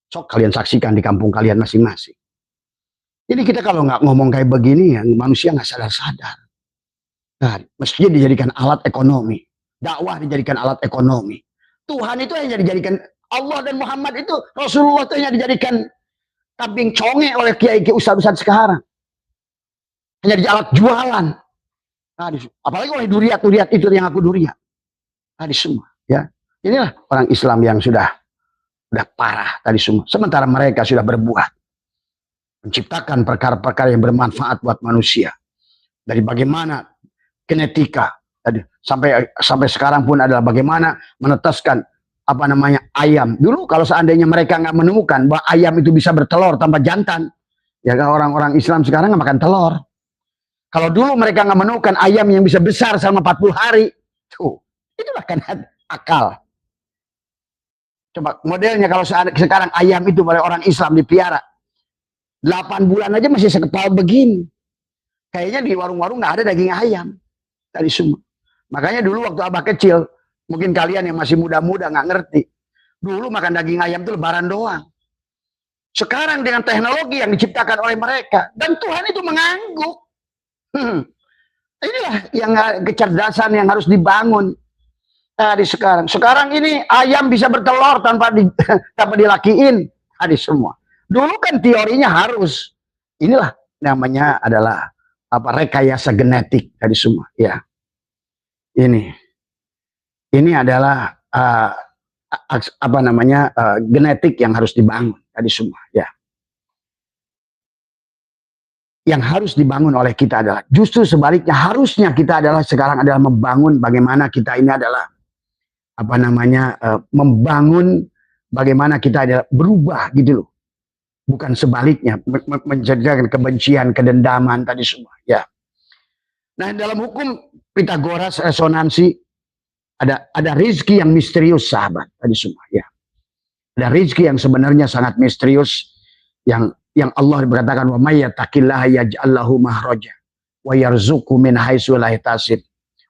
Sok kalian saksikan di kampung kalian masing-masing. Jadi kita kalau nggak ngomong kayak begini ya manusia nggak sadar-sadar. Nah, masjid dijadikan alat ekonomi. Dakwah dijadikan alat ekonomi. Tuhan itu hanya dijadikan, Allah dan Muhammad itu, Rasulullah itu hanya dijadikan kambing conge oleh kiai-kiai ustadz-ustadz sekarang. Hanya jadi alat jualan. Nah, apalagi oleh duriat-duriat itu yang aku duriat. Tadi semua. Ya. Inilah orang Islam yang sudah parah tadi semua. Sementara mereka sudah berbuat. Menciptakan perkara-perkara yang bermanfaat buat manusia. Dari bagaimana genetika tadi sampai sekarang pun adalah bagaimana menetaskan apa namanya ayam. Dulu kalau seandainya mereka nggak menemukan bahwa ayam itu bisa bertelur tanpa jantan, ya kan orang-orang Islam sekarang nggak makan telur. Kalau dulu mereka nggak menemukan ayam yang bisa besar selama 40 hari, tuh itulah kan akal. Coba modelnya kalau sekarang ayam itu oleh orang Islam dipiara 8 bulan aja masih sekepal begini. Kayaknya di warung-warung nggak ada daging ayam. Tadi semua. Makanya dulu waktu Abah kecil, mungkin kalian yang masih muda-muda nggak ngerti. Dulu makan daging ayam itu lebaran doang. Sekarang dengan teknologi yang diciptakan oleh mereka, dan Tuhan itu mengangguk. Inilah yang kecerdasan yang harus dibangun. Tadi sekarang ini ayam bisa bertelur tanpa dilakiin. Tadi semua. Dulu kan teorinya harus. Inilah namanya adalah apa, rekayasa genetik tadi semua. Ya, ini adalah apa namanya genetik yang harus dibangun tadi semua. Ya, yang harus dibangun oleh kita adalah justru sebaliknya, harusnya kita adalah sekarang adalah membangun bagaimana kita ini adalah apa namanya membangun bagaimana kita adalah berubah gitu loh, bukan sebaliknya menjadikan kebencian, kedendaman tadi semua. Ya, nah dalam hukum Pitagoras resonansi ada rizki yang misterius sahabat tadi semua. Ya, ada rizki yang sebenarnya sangat misterius yang Allah berkatakan, wa may yattaqillaha yaj'al lahu makhraja wa yarzuqhu min haitsu la yahtasib,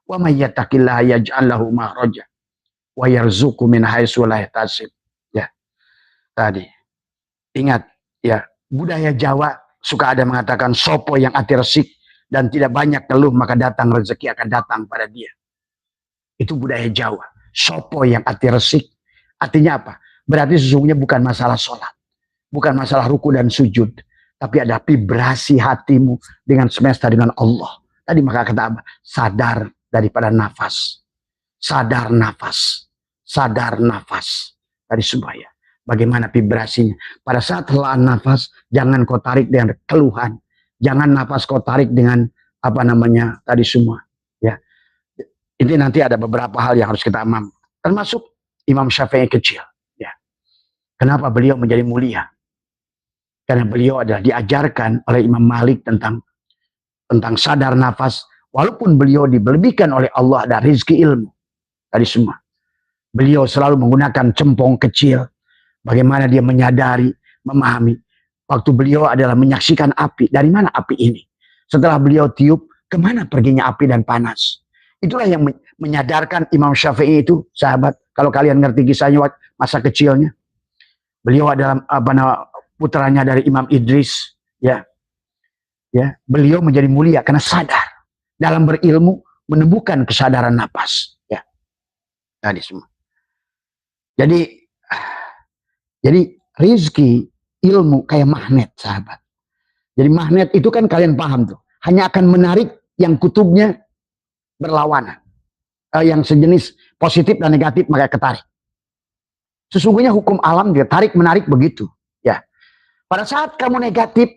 wa may yattaqillaha yaj'al lahu makhraja wa yarzuqhu min haitsu la yahtasib. Ya, tadi ingat ya, budaya Jawa suka ada mengatakan sopo yang ati resik dan tidak banyak keluh maka datang rezeki akan datang pada dia. Itu budaya Jawa. Sopo yang ati resik artinya apa? Berarti sesungguhnya bukan masalah sholat, bukan masalah ruku dan sujud, tapi ada vibrasi hatimu dengan semesta, dengan Allah. Tadi maka kata apa? Sadar daripada nafas. Sadar nafas. Sadar nafas. Tadi semua ya. Bagaimana vibrasinya. Pada saat helaan nafas, jangan kau tarik dengan keluhan. Jangan nafas kau tarik dengan apa namanya tadi semua. Ya. Ini nanti ada beberapa hal yang harus kita amam. Termasuk Imam Syafi'i kecil. Ya. Kenapa beliau menjadi mulia? Karena beliau adalah diajarkan oleh Imam Malik tentang sadar nafas. Walaupun beliau diberikan oleh Allah ada rizki ilmu. Tadi semua. Beliau selalu menggunakan cempong kecil. Bagaimana dia menyadari, memahami. Waktu beliau adalah menyaksikan api. Dari mana api ini? Setelah beliau tiup, kemana perginya api dan panas? Itulah yang menyadarkan Imam Syafi'i itu, sahabat. Kalau kalian ngerti kisahnya masa kecilnya. Beliau adalah putranya dari Imam Idris, ya, beliau menjadi mulia karena sadar dalam berilmu, menemukan kesadaran napas, ya, tadi semua. Jadi rizki ilmu kayak magnet, sahabat. Jadi magnet itu kan kalian paham tuh, hanya akan menarik yang kutubnya berlawanan, yang sejenis positif dan negatif maka ketarik. Sesungguhnya hukum alam dia tarik menarik begitu, ya. Pada saat kamu negatif,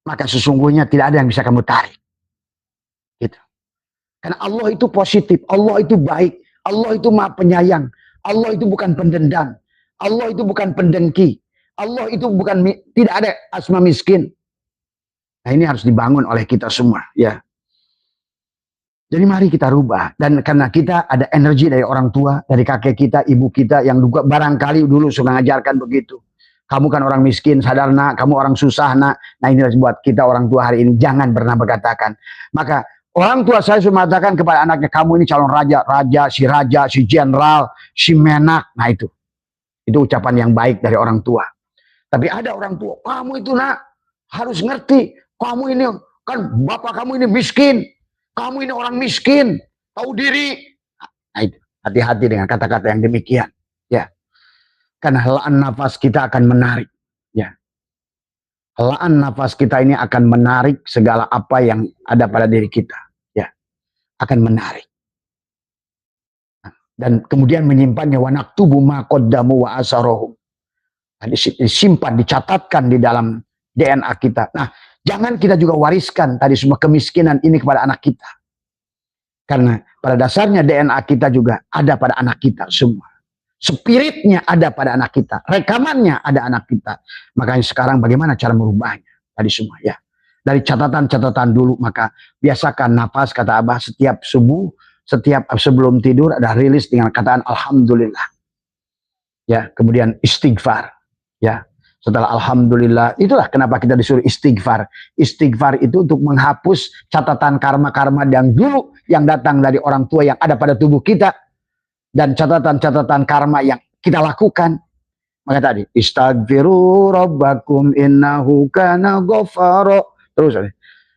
maka sesungguhnya tidak ada yang bisa kamu tarik. Gitu. Karena Allah itu positif, Allah itu baik, Allah itu maha penyayang, Allah itu bukan pendendam, Allah itu bukan pendengki, Allah itu bukan, tidak ada asma miskin. Nah ini harus dibangun oleh kita semua, ya. Jadi mari kita rubah. Dan karena kita ada energi dari orang tua, dari kakek kita, ibu kita, yang juga barangkali dulu suka ngajarkan begitu. Kamu kan orang miskin, sadar nak, kamu orang susah nak. Nah inilah buat kita orang tua hari ini, jangan pernah berkatakan. Maka orang tua saya sudah mengatakan kepada anaknya, kamu ini calon raja, si jenderal, si menak. Nah itu ucapan yang baik dari orang tua. Tapi ada orang tua, kamu itu nak, harus ngerti, kamu ini, kan bapak kamu ini miskin, kamu ini orang miskin, tahu diri. Nah itu, hati-hati dengan kata-kata yang demikian. Ya. Karena helaan nafas kita akan menarik. Ya. Helaan nafas kita ini akan menarik segala apa yang ada pada diri kita. Ya. Akan menarik. Dan kemudian menyimpannya, wa naktubu ma qaddamu wa asarohum. Nah, disimpan, dicatatkan di dalam DNA kita. Nah, jangan kita juga wariskan tadi semua kemiskinan ini kepada anak kita. Karena pada dasarnya DNA kita juga ada pada anak kita semua. Spiritnya ada pada anak kita, rekamannya ada anak kita. Makanya sekarang bagaimana cara merubahnya? Tadi semua ya. Dari catatan-catatan dulu, maka biasakan nafas, kata Abah, setiap subuh, setiap sebelum tidur ada rilis dengan kataan alhamdulillah. Ya, kemudian istighfar. Ya, setelah alhamdulillah, itulah kenapa kita disuruh istighfar. Istighfar itu untuk menghapus catatan karma-karma yang dulu yang datang dari orang tua yang ada pada tubuh kita. Dan catatan-catatan karma yang kita lakukan. Maka tadi, istaghfiru rabbakum innahu kana ghafara. Terus,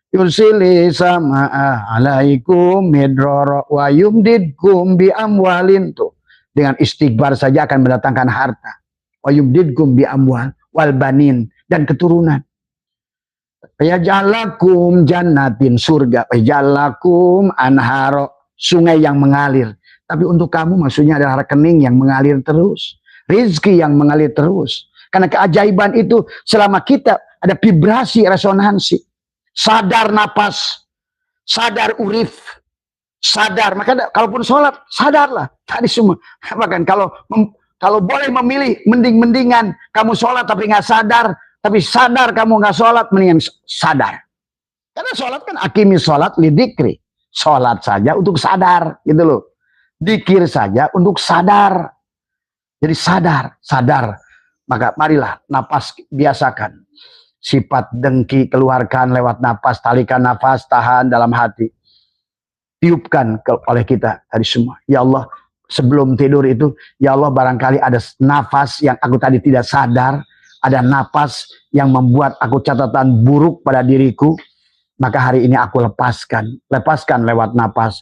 yursili sama'a alaikum midrara wa yumdidkum bi amwalin. Tuh, dengan istighfar saja akan mendatangkan harta. Wa yumdidkum bi amwal wal banin, dan keturunan. Yaj'alakum jannatin, surga. Yaj'alakum anharo, sungai yang mengalir. Tapi untuk kamu maksudnya adalah rekening yang mengalir terus. Rizki yang mengalir terus. Karena keajaiban itu selama kita ada vibrasi, resonansi. Sadar napas, sadar urif, sadar. Maka kalaupun sholat, sadarlah. Tadi semua. Bahkan kalau boleh memilih, mendingan kamu sholat tapi nggak sadar. Tapi sadar kamu nggak sholat, mendingan sadar. Karena sholat kan akimi sholat lidikri. Sholat saja untuk sadar, gitu loh. Dikir saja untuk sadar. Jadi sadar. Maka marilah napas biasakan. Sifat dengki keluarkan lewat napas, talikan nafas, tahan dalam hati. Tiupkan oleh kita tadi semua. Ya Allah, sebelum tidur itu, ya Allah barangkali ada nafas yang aku tadi tidak sadar. Ada napas yang membuat aku catatan buruk pada diriku. Maka hari ini aku lepaskan lewat napas.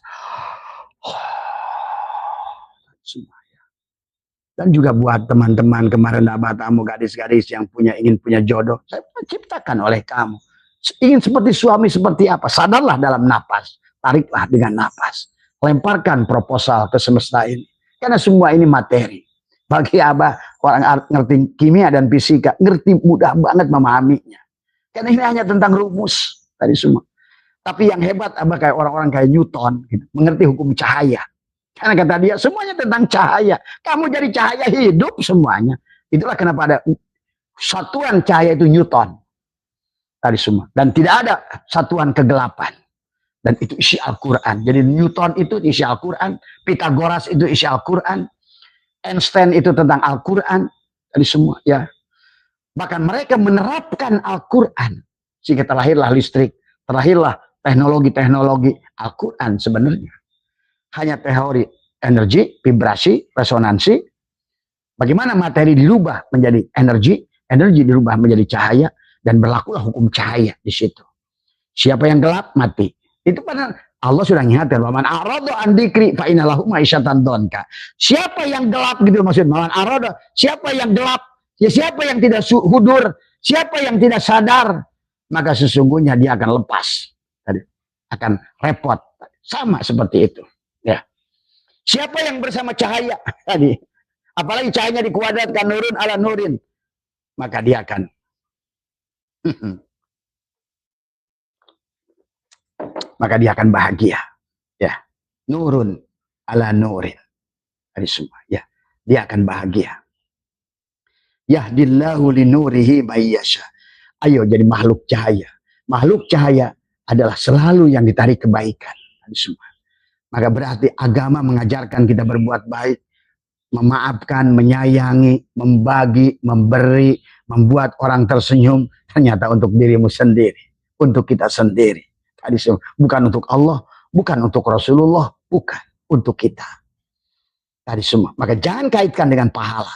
Dan juga buat teman-teman kemarin tamu gadis-gadis yang ingin punya jodoh. Saya ciptakan oleh kamu. Ingin seperti suami seperti apa? Sadarlah dalam napas. Tariklah dengan napas. Lemparkan proposal ke semesta ini. Karena semua ini materi. Bagi Abah, orang ngerti kimia dan fisika, ngerti mudah banget memahaminya. Karena ini hanya tentang rumus. Tadi semua. Tapi yang hebat Abah kayak orang-orang kayak Newton. Gitu, mengerti hukum cahaya. Karena kata dia, semuanya tentang cahaya. Kamu jadi cahaya hidup semuanya. Itulah kenapa ada satuan cahaya itu Newton. Tadi semua. Dan tidak ada satuan kegelapan. Dan itu isi Al-Quran. Jadi Newton itu isi Al-Quran. Pythagoras itu isi Al-Quran. Einstein itu tentang Al-Quran. Tadi semua. Ya. Bahkan mereka menerapkan Al-Quran. Sehingga terlahirlah listrik. Terlahirlah teknologi-teknologi Al-Quran sebenarnya. Hanya teori energi, vibrasi, resonansi. Bagaimana materi dirubah menjadi energi dirubah menjadi cahaya, dan berlakulah hukum cahaya di situ. Siapa yang gelap mati. Itu pada Allah sudah ingatkan, "Man arada an dzikri fa inna lahu ma'isyatan donka." Siapa yang gelap gitu maksud man arada, siapa yang gelap, ya siapa yang tidak hudur, siapa yang tidak sadar, maka sesungguhnya dia akan lepas. Akan repot. Sama seperti itu. Ya. Siapa yang bersama cahaya tadi, apalagi cahayanya dikuadratkan nurun ala nurin, maka dia akan bahagia. Ya, nurun ala nurin. Tadi semua. Ya, dia akan bahagia. Yahdillahu linurihi mayyasha. Ayo jadi makhluk cahaya. Makhluk cahaya adalah selalu yang ditarik kebaikan. Tadi semua. Maka berarti agama mengajarkan kita berbuat baik, memaafkan, menyayangi, membagi, memberi, membuat orang tersenyum. Ternyata untuk dirimu sendiri, untuk kita sendiri. Tadi bukan untuk Allah, bukan untuk Rasulullah, bukan untuk kita. Tadi semua. Maka jangan kaitkan dengan pahala.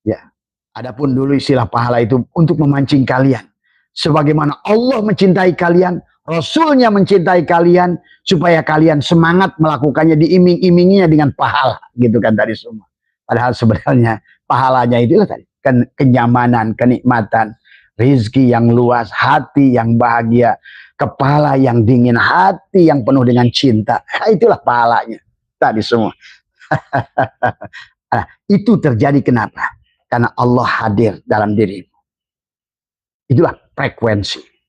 Ya. Adapun dulu istilah pahala itu untuk memancing kalian. Sebagaimana Allah mencintai kalian, Rasulnya mencintai kalian, supaya kalian semangat melakukannya, diiming-iminginya dengan pahala, gitu kan tadi semua. Padahal sebenarnya pahalanya itu tadi, kenyamanan, kenikmatan, rizki yang luas, hati yang bahagia, kepala yang dingin, hati yang penuh dengan cinta. Itulah pahalanya tadi semua. Itu terjadi kenapa? Karena Allah hadir dalam dirimu. Itulah frekuensi.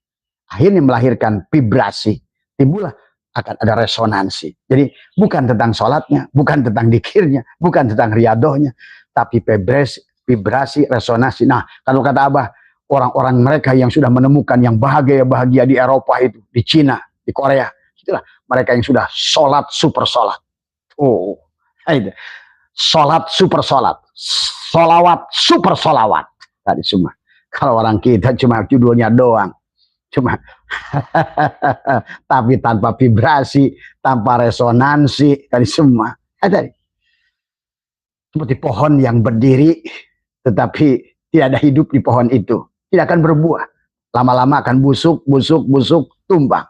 Akhirnya melahirkan vibrasi, timbullah akan ada resonansi. Jadi bukan tentang sholatnya, bukan tentang dikirnya, bukan tentang riadohnya, tapi vibrasi, resonansi. Nah, kalau kata Abah, orang-orang mereka yang sudah menemukan yang bahagia-bahagia di Eropa itu, di Cina, di Korea, itulah mereka yang sudah sholat super sholat. Oh, itu. Sholat super sholat, sholawat super sholawat. Tadi semua. Kalau orang kita cuma judulnya doang. Cuma tapi tanpa vibrasi, tanpa resonansi, tadi semua. Tadi seperti pohon yang berdiri tetapi tidak ada hidup di pohon itu, tidak akan berbuah. Lama-lama akan busuk, tumbang.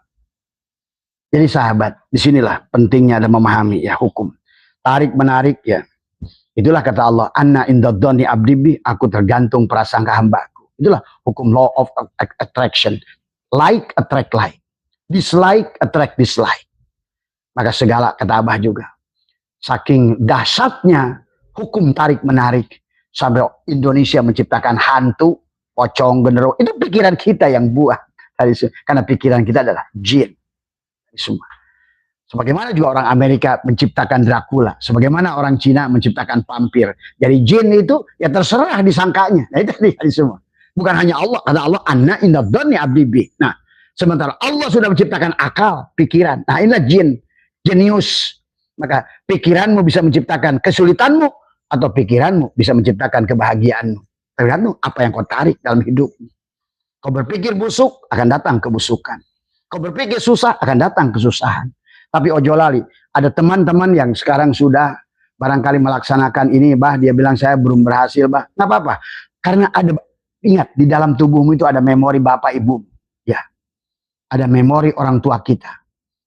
Jadi sahabat, disinilah pentingnya ada memahami ya hukum. Tarik menarik ya. Itulah kata Allah, anna indadoni abdibi, aku tergantung prasangka hambaku. Itulah hukum law of attraction. Like attract like. Dislike attract dislike. Maka segala, kata Abah juga, saking dahsyatnya hukum tarik menarik sampai Indonesia menciptakan hantu, pocong, genderuwo. Itu pikiran kita yang buat. Karena pikiran kita adalah jin. Semua. Sebagaimana juga orang Amerika menciptakan Dracula. Sebagaimana orang Cina menciptakan vampir. Jadi jin itu ya terserah disangkanya. Nah itu tadi semua. Bukan hanya Allah. Kata Allah, anna inna dhonni abdi bi. Nah, sementara Allah sudah menciptakan akal, pikiran. Nah inilah jin. Jenius. Maka pikiranmu bisa menciptakan kesulitanmu. Atau pikiranmu bisa menciptakan kebahagiaanmu. Tergantung apa yang kau tarik dalam hidupmu. Kau berpikir busuk, akan datang kebusukan. Kau berpikir susah, akan datang kesusahan. Tapi ojo lali, ada teman-teman yang sekarang sudah barangkali melaksanakan ini, bah, dia bilang saya belum berhasil, bah. Nggak apa-apa. Karena ada, ingat, di dalam tubuhmu itu ada memori bapak ibu. Ya, ada memori orang tua kita.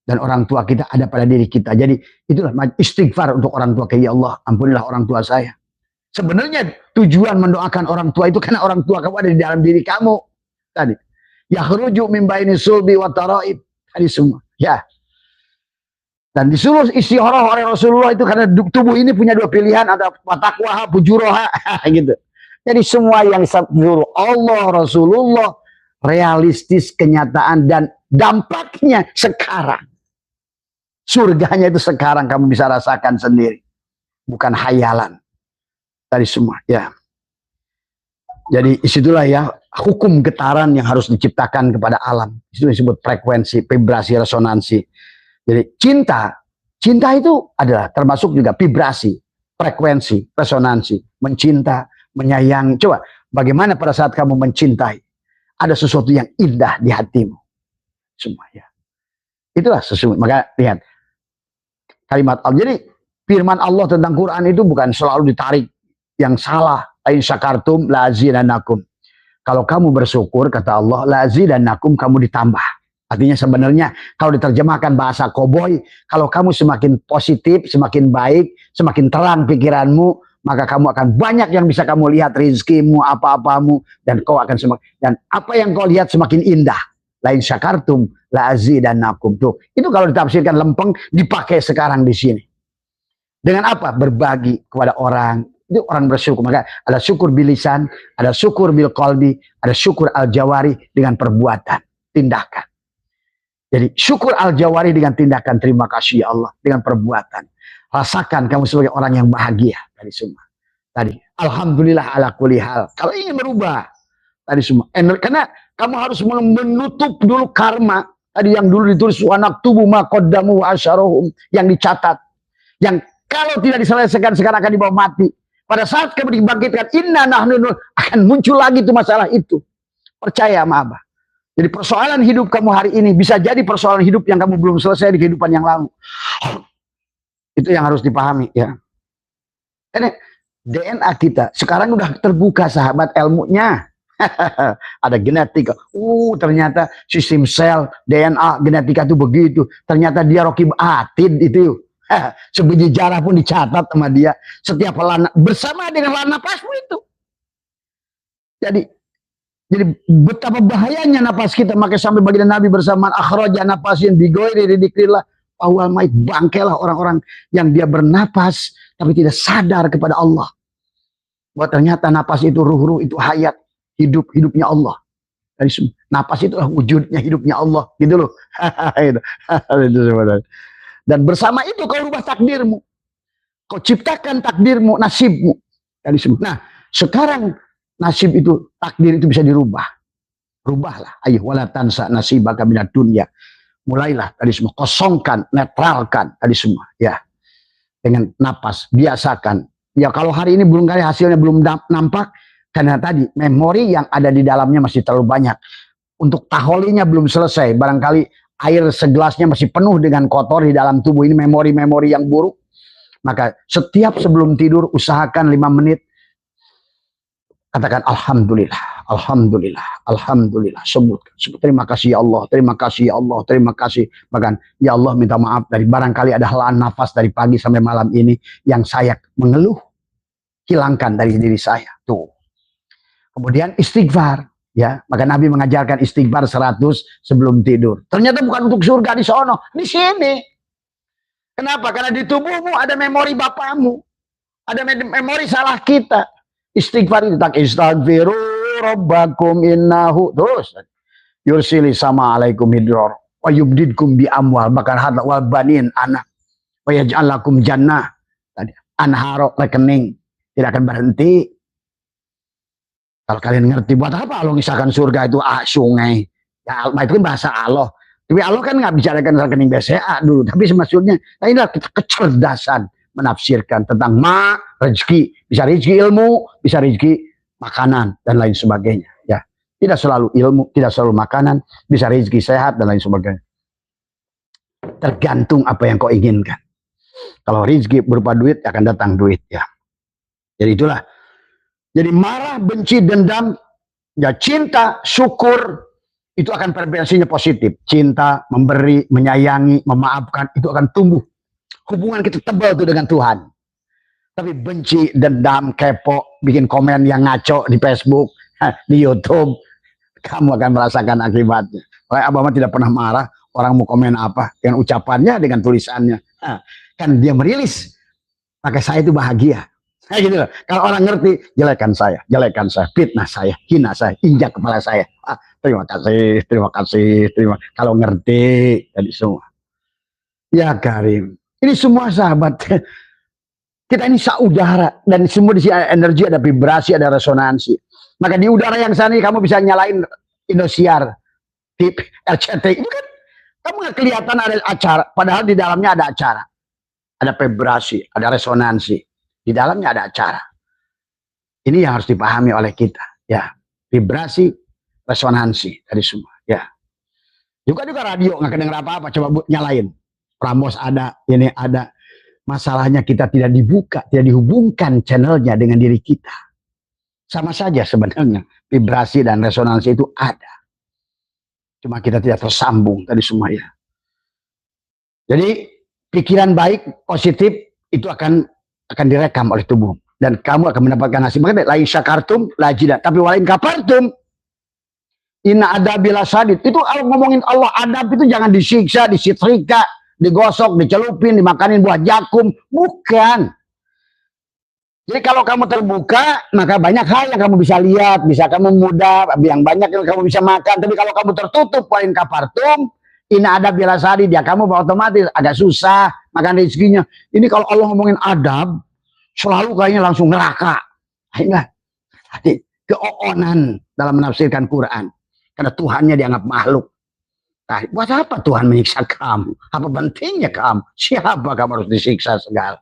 Dan orang tua kita ada pada diri kita. Jadi itulah istighfar untuk orang tua. Ya Allah, ampunilah orang tua saya. Sebenarnya tujuan mendoakan orang tua itu karena orang tua kamu ada di dalam diri kamu. Tadi yakhruju min baini sulbi wa taraib, tadi semua ya. Dan disuruh istikharah oleh Rasulullah itu karena tubuh ini punya dua pilihan, ada taqwa fujuroha gitu. Jadi semua yang disuruh Allah Rasulullah realistis, kenyataan dan dampaknya sekarang. Surganya itu sekarang kamu bisa rasakan sendiri, bukan hayalan. Tadi semua ya. Jadi disitulah ya hukum getaran yang harus diciptakan kepada alam. Itu disebut frekuensi, vibrasi, resonansi. Jadi cinta itu adalah termasuk juga vibrasi, frekuensi, resonansi. Mencinta, menyayangi. Coba bagaimana pada saat kamu mencintai, ada sesuatu yang indah di hatimu. Semua ya. Itulah sesungguhnya. Maka lihat kalimat Allah. Jadi firman Allah tentang Quran itu bukan selalu ditarik yang salah. Lain syakartum la'azidanakum. Kalau kamu bersyukur, kata Allah, la'azidanakum, kamu ditambah. Artinya sebenarnya kalau diterjemahkan bahasa koboi, kalau kamu semakin positif, semakin baik, semakin terang pikiranmu, maka kamu akan banyak yang bisa kamu lihat, rizkimu, apa-apamu, dan kau akan semakin, dan apa yang kau lihat semakin indah. Lain syakartum la'azidanakum. Tuh, itu kalau ditafsirkan lempeng, dipakai sekarang di sini. Dengan apa? Berbagi kepada orang. Itu orang bersyukur. Maka ada syukur bilisan, ada syukur bil qalbi, ada syukur al jawari dengan perbuatan, tindakan. Jadi syukur al jawari dengan tindakan, terima kasih ya Allah, dengan perbuatan. Rasakan kamu sebagai orang yang bahagia tadi semua. Tadi alhamdulillah ala kulli hal. Kalau ingin merubah tadi semua, karena kamu harus menutup dulu karma tadi yang dulu ditulis anak tubuh ma qaddamu wa asyarohum, yang dicatat, yang kalau tidak diselesaikan sekarang akan dibawa mati. Pada saat kamu dibangkitkan, inna nahnu, akan muncul lagi itu masalah itu. Percaya sama Abah. Jadi persoalan hidup kamu hari ini bisa jadi persoalan hidup yang kamu belum selesai di kehidupan yang lalu. Itu yang harus dipahami ya. Ini DNA kita sekarang udah terbuka sahabat ilmunya. Ada genetika. Ternyata sistem sel, DNA, genetika itu begitu. Ternyata dia Rokib Atid itu. Sebiji jarah pun dicatat sama dia. Setiap bersama dengan napasmu itu. Jadi betapa bahayanya napas kita. Maka sampai baginda Nabi bersamaan akhraja napasin bigoiri ridikrillah awal mait, bangkelah orang-orang yang dia bernapas tapi tidak sadar kepada Allah. Bahwa ternyata napas itu ruh-ruh, itu hayat, hidupnya Allah. Dari napas itu wujudnya hidupnya Allah, gitu loh. Dan bersama itu kau rubah takdirmu. Kau ciptakan takdirmu, nasibmu. Nah, sekarang nasib itu, takdir itu bisa dirubah. Rubahlah. Ayo wala tansa nasibaka minad dunya. Mulailah tadi semua, kosongkan, netralkan tadi semua ya. Dengan napas, biasakan. Ya kalau hari ini belum kali hasilnya belum nampak karena tadi memori yang ada di dalamnya masih terlalu banyak. Untuk taholinya belum selesai, barangkali air segelasnya masih penuh dengan kotor di dalam tubuh ini, memori-memori yang buruk. Maka setiap sebelum tidur usahakan 5 menit katakan alhamdulillah, alhamdulillah, alhamdulillah. Sebut terima kasih ya Allah, terima kasih ya Allah, terima kasih. Bahkan ya Allah minta maaf dari barangkali ada helaan nafas dari pagi sampai malam ini yang saya mengeluh, hilangkan dari diri saya. Tuh. Kemudian istighfar. Ya, maka Nabi mengajarkan istighfar 100 sebelum tidur. Ternyata bukan untuk surga di sono, di sini. Kenapa? Karena di tubuhmu ada memori bapamu, ada memori salah kita. Istighfar itu tak istaghfiru rabbakum innahu terus yursili sama alaikum hidror wa yubdidkum bi amwal bakar hadla wal banin anak wa yaj'al lakum jannah tadi anharo rekening tidak akan berhenti. Kalau kalian ngerti buat apa Allah ngisahkan surga itu sungai ya, itu kan bahasa Allah, tapi Allah kan nggak bicarakan rekening BCA dulu, tapi maksudnya nah inilah kecerdasan menafsirkan tentang rezeki, bisa rezeki ilmu, bisa rezeki makanan dan lain sebagainya. Ya, tidak selalu ilmu, tidak selalu makanan, bisa rezeki sehat dan lain sebagainya. Tergantung apa yang kau inginkan. Kalau rezeki berupa duit akan datang duit ya. Jadi itulah. Jadi marah, benci, dendam, ya cinta, syukur itu akan frekuensinya positif. Cinta, memberi, menyayangi, memaafkan itu akan tumbuh. Hubungan kita tebal tuh dengan Tuhan. Tapi benci, dendam, kepo, bikin komen yang ngaco di Facebook, di YouTube, kamu akan merasakan akibatnya. Oleh Abah tidak pernah marah, orang mau komen apa, dengan ucapannya, dengan tulisannya. Kan dia merilis, maka saya itu bahagia. Kayak gitu loh. Kalau orang ngerti, jelekan saya, fitnah saya, hina saya, injak kepala saya. Terima kasih. Kalau ngerti, jadi semua. Ya Karim. Ini semua sahabat, kita ini saudara, dan semua di sini ada energi, ada vibrasi, ada resonansi. Maka di udara yang sana kamu bisa nyalain Indosiar, tip, RCT, itu kan kamu nggak kelihatan ada acara, padahal di dalamnya ada acara, ada vibrasi, ada resonansi, di dalamnya ada acara. Ini yang harus dipahami oleh kita, ya, vibrasi, resonansi dari semua, ya. Juga radio nggak kedengar apa-apa, coba nyalain. Prambos ada, ini ada. Masalahnya kita tidak dibuka, tidak dihubungkan channelnya dengan diri kita. Sama saja sebenarnya, vibrasi dan resonansi itu ada. Cuma kita tidak tersambung tadi semua ya. Jadi pikiran baik, positif itu akan direkam oleh tubuh. Dan kamu akan mendapatkan hasil. Makanya lain syakartum, lajidah. Tapi walain kafartum, inna adabila sadid. Itu kalau ngomongin Allah adab itu jangan disiksa, disetrika, digosok, dicelupin, dimakanin buah jakum. Bukan. Jadi kalau kamu terbuka, maka banyak hal yang kamu bisa lihat, bisa kamu mudah, yang banyak yang kamu bisa makan. Tapi kalau kamu tertutup, walain kafartum, inna adab bila sadid, ya kamu otomatis agak susah makan rezekinya. Ini kalau Allah ngomongin adab, selalu kayaknya langsung neraka. Enggak. Keoonan dalam menafsirkan Quran. Karena Tuhannya dianggap makhluk. Nah, buat apa Tuhan menyiksa kamu? Apa pentingnya kamu? Siapa kamu harus disiksa segala?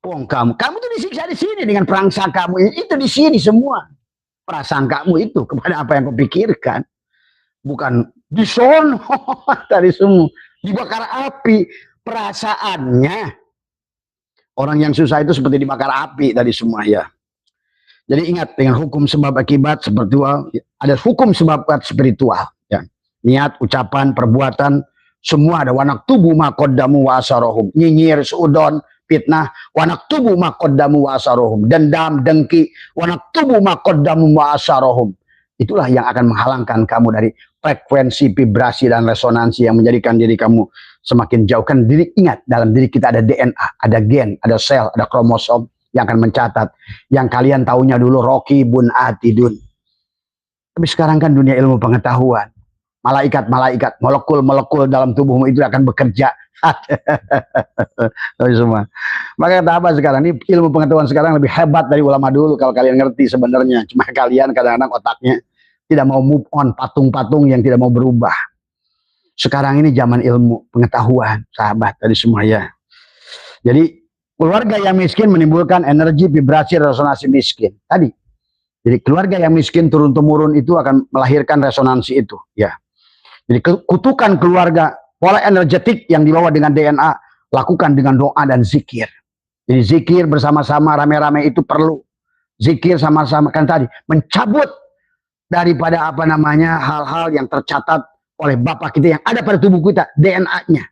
Kamu tuh disiksa di sini dengan perangsa kamu. Itu di sini semua. Prasangkamu itu kepada apa yang kau pikirkan. Bukan di sono dari semua. Dibakar api. Perasaannya. Orang yang susah itu seperti dibakar api tadi semua ya. Jadi ingat dengan hukum sebab akibat spiritual, ada hukum sebab akibat spiritual. Ya. Niat, ucapan, perbuatan, semua ada. Wanak tubuh makodamu wa asarohum. Nyinyir, seudon, fitnah. Wanak tubuh makodamu wa asarohum. Dendam, dengki. Wanak tubuh makodamu wa asarohum. Itulah yang akan menghalangkan kamu dari frekuensi, vibrasi, dan resonansi yang menjadikan diri kamu semakin jauh. Kan diri, ingat, dalam diri kita ada DNA, ada gen, ada sel, ada kromosom yang akan mencatat. Yang kalian taunya dulu Rokibun Atidun. Tapi sekarang kan dunia ilmu pengetahuan. Malaikat-malaikat, molekul-molekul dalam tubuhmu itu akan bekerja. Semua. Maka kata apa sekarang? Ini ilmu pengetahuan sekarang lebih hebat dari ulama dulu kalau kalian ngerti sebenarnya. Cuma kalian kadang-kadang otaknya tidak mau move on, patung-patung yang tidak mau berubah. Sekarang ini zaman ilmu pengetahuan, sahabat dari semua ya. Jadi keluarga yang miskin menimbulkan energi, vibrasi, resonansi miskin. Tadi. Jadi keluarga yang miskin turun-temurun itu akan melahirkan resonansi itu. Ya. Jadi kutukan keluarga, pola energetik yang dibawa dengan DNA, lakukan dengan doa dan zikir. Jadi zikir bersama-sama, rame-rame itu perlu. Zikir sama-sama, kan tadi. Mencabut daripada apa namanya, hal-hal yang tercatat oleh Bapak kita yang ada pada tubuh kita, DNA-nya.